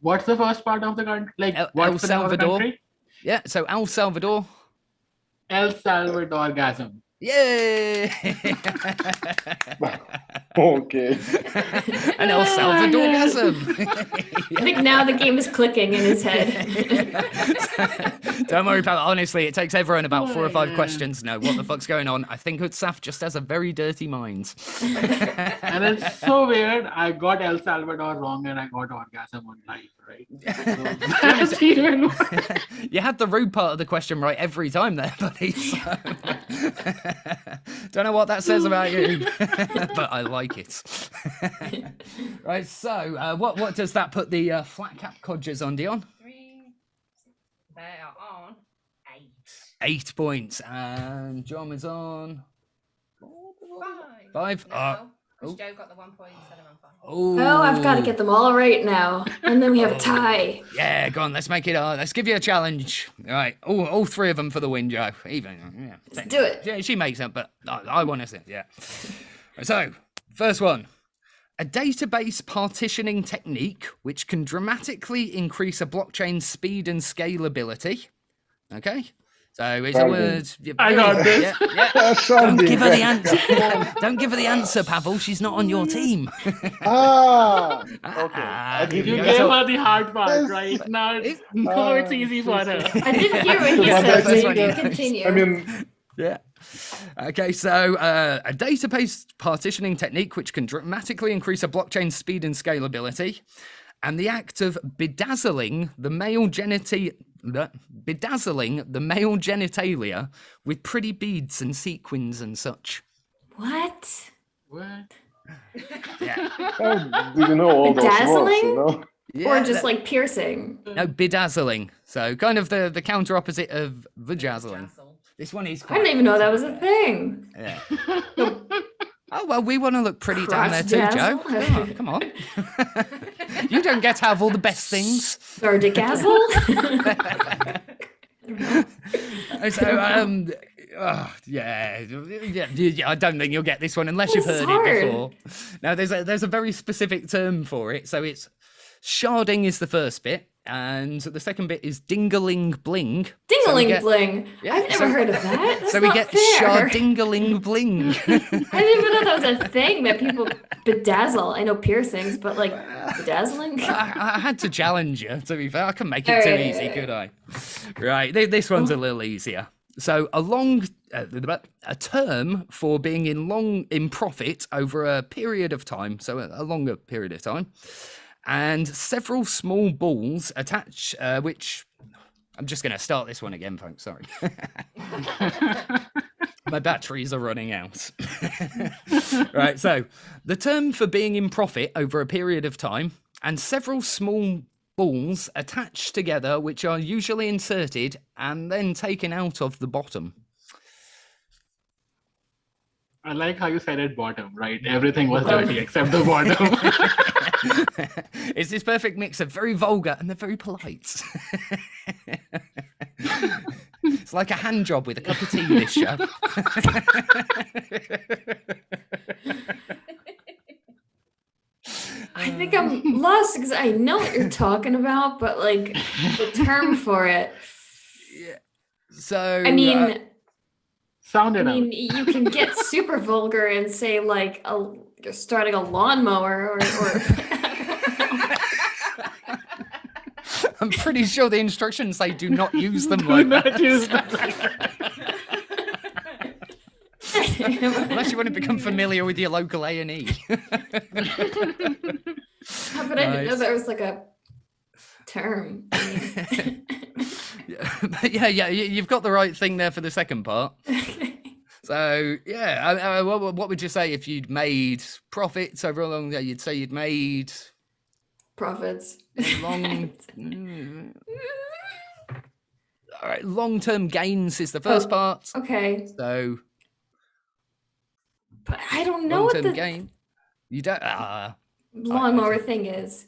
What's the first part of the country? Like, El what's the name of the Salvador. country? Yeah. So El Salvador. El Salvador gasm. Yay! Okay. An El Salvador-gasm. I think now the game is clicking in his head. Don't worry, pal. Honestly, it takes everyone about 4 or 5 questions to know what the fuck's going on. I think Utsaf just has a very dirty mind. And it's so weird. I got El Salvador wrong and I got orgasm on live, right? So that's even worse. You had the rude part of the question right every time there, buddy. So... Don't know what that says about you, but I like like it. Right, so what does that put the flat cap codgers on, Dion? 3. They are on 8. 8 points. And John is on 5. No, oh. Joe got the 1 point instead of on 5. Oh, I've got to get them all right now. And then we have a tie. Yeah, go on. Let's make it. Let's give you a challenge. All right, all 3 of them for the win, Joe. Even. Yeah, Let's do it. Yeah, she makes it, but I want to see. Yeah. So, first one. A database partitioning technique which can dramatically increase a blockchain's speed and scalability. Okay. So it's a word. I got this. Yeah. Don't give her the answer. Don't give her the answer, Pavel. She's not on your team. Okay. You gave her the hard part, right? Now it's easy for her. I didn't hear what he said, so you can continue. I mean, Yeah. Okay, so a database partitioning technique which can dramatically increase a blockchain's speed and scalability, and the act of bedazzling the male genitalia with pretty beads and sequins and such. What? What? Yeah. how do you know all those words, Bedazzling? you know? Or just like piercing? No, bedazzling. So kind of the counter opposite of vajazzling. This one is I quite... didn't even know that was a thing. Yeah. Oh, well, we want to look pretty down there too, Joe. Cross-dazzle? Come on. You don't get to have all the best things. Or decazzle? So, yeah, I don't think you'll get this one unless you've This is heard it hard. before. Now, there's a very specific term for it. So it's sharding is the first bit, and the second bit is dingaling bling. Dingaling bling. Yeah, I've never heard of that. That's so we not get fair. shardingaling bling. I didn't even know that was a thing that people bedazzle. I know piercings, but like bedazzling? I had to challenge you, to be fair. I can make it too easy, could I? Right, this one's a little easier. So a term for being in profit over a period of time, so a longer period of time, and several small balls attach, which I'm just going to start this one again, folks. Sorry. My batteries are running out. Right, so the term for being in profit over a period of time and several small balls attached together, which are usually inserted and then taken out of the bottom. I like how you said it bottom, right? Everything was dirty except the bottom. It's this perfect mix of very vulgar and they're very polite. It's like a hand job with a cup of tea, this show. I think I'm lost because I know what you're talking about, but like the term for it. Yeah. So I mean, Sounded out. you can get super vulgar and say like you're starting a lawnmower or I'm pretty sure the instructions say do not use them Do like not that. use that. Unless you want to become familiar with your local A&E. But I didn't know there was like a term. Yeah, you've got the right thing there for the second part. So, yeah, what would you say if you'd made profits over a long day? You'd say you'd made Profits. long... All right, long-term gains is the first part. Okay. So, But I don't know what long-term the gain. You don't... lawnmower thing is.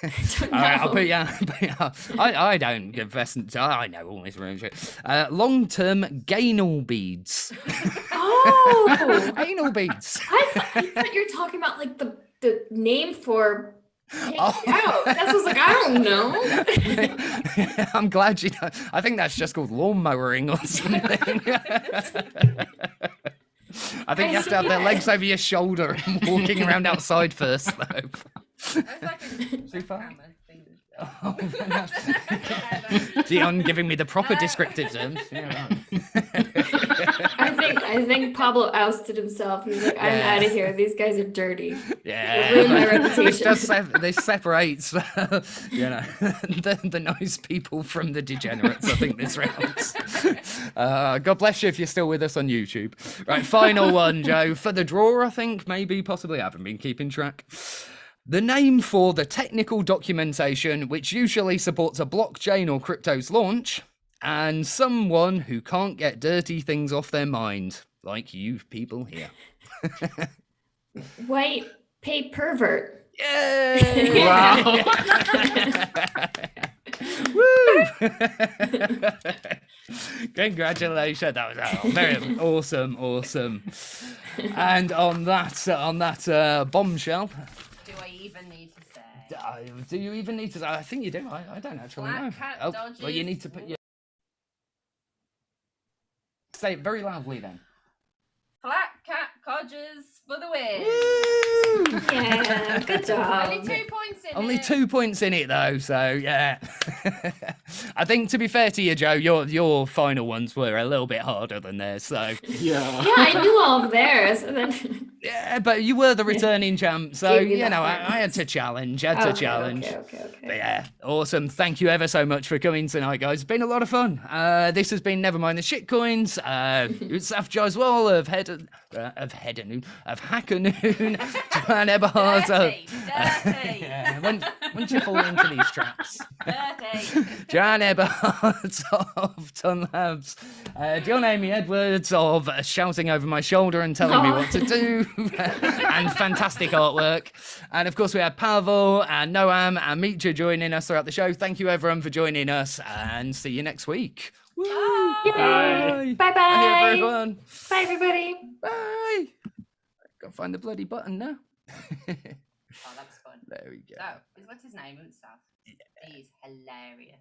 I don't All right, I'll know. put you. I don't confess. I know all this room shit. Long-term gainal beads. Oh, Anal beads. I thought you were talking about like the name for take Oh. out. That's was like I don't know. I'm glad you know. I think that's just called lawn mowering or something. I think you have to have their legs over your shoulder and walking around outside first, though. That's like a Too far? hammer thing. Oh, Dion giving me the proper descriptive terms. Yeah, right. I think think Pablo ousted himself. He's like, I'm Yeah. out of here. These guys are dirty. Yeah, Ruin my but reputation. this separates, the nice people from the degenerates. I think this round. God bless you if you're still with us on YouTube. Right, final one, Joe, for the draw. I think maybe possibly I haven't been keeping track. The name for the technical documentation which usually supports a blockchain or crypto's launch, and someone who can't get dirty things off their mind, like you people here. White pay pervert. Yay! Wow. Woo! Congratulations! That was very awesome. And on that bombshell, Do I even need to say? do you even need to? I think you do. I don't actually know. Black cat Well, you dodges. need to put your say it very loudly then. Flat cat codgers for the win. Woo! Yeah, good job. Only 2 points in Only it. 2 points in it though, so yeah. I think to be fair to you, Joe, your final ones were a little bit harder than theirs. So Yeah. Yeah, I knew all of theirs. And then yeah, but you were the returning champ, so Gave you you that know I one. had to challenge. Challenge. Okay. But yeah, awesome. Thank you ever so much for coming tonight, guys. It's been a lot of fun. This has been NeverMind the Shitcoins. It's Safjai as well of Hackanoon, Joanne Eberhard of Dirty. yeah, when you fall into these traps. Dirty. Joanne Eberhard of Ton Labs, John Amy Edwards of shouting over my shoulder and telling me what to do, and fantastic artwork. And of course, we had Pavel and Noam and Mitra joining us throughout the show. Thank you, everyone, for joining us, and see you next week. Woo! Bye. Bye. Bye, everyone. Bye, everybody. Bye. Gotta find the bloody button now. Oh, that was fun. There we go. So, what's his name and stuff? He's hilarious.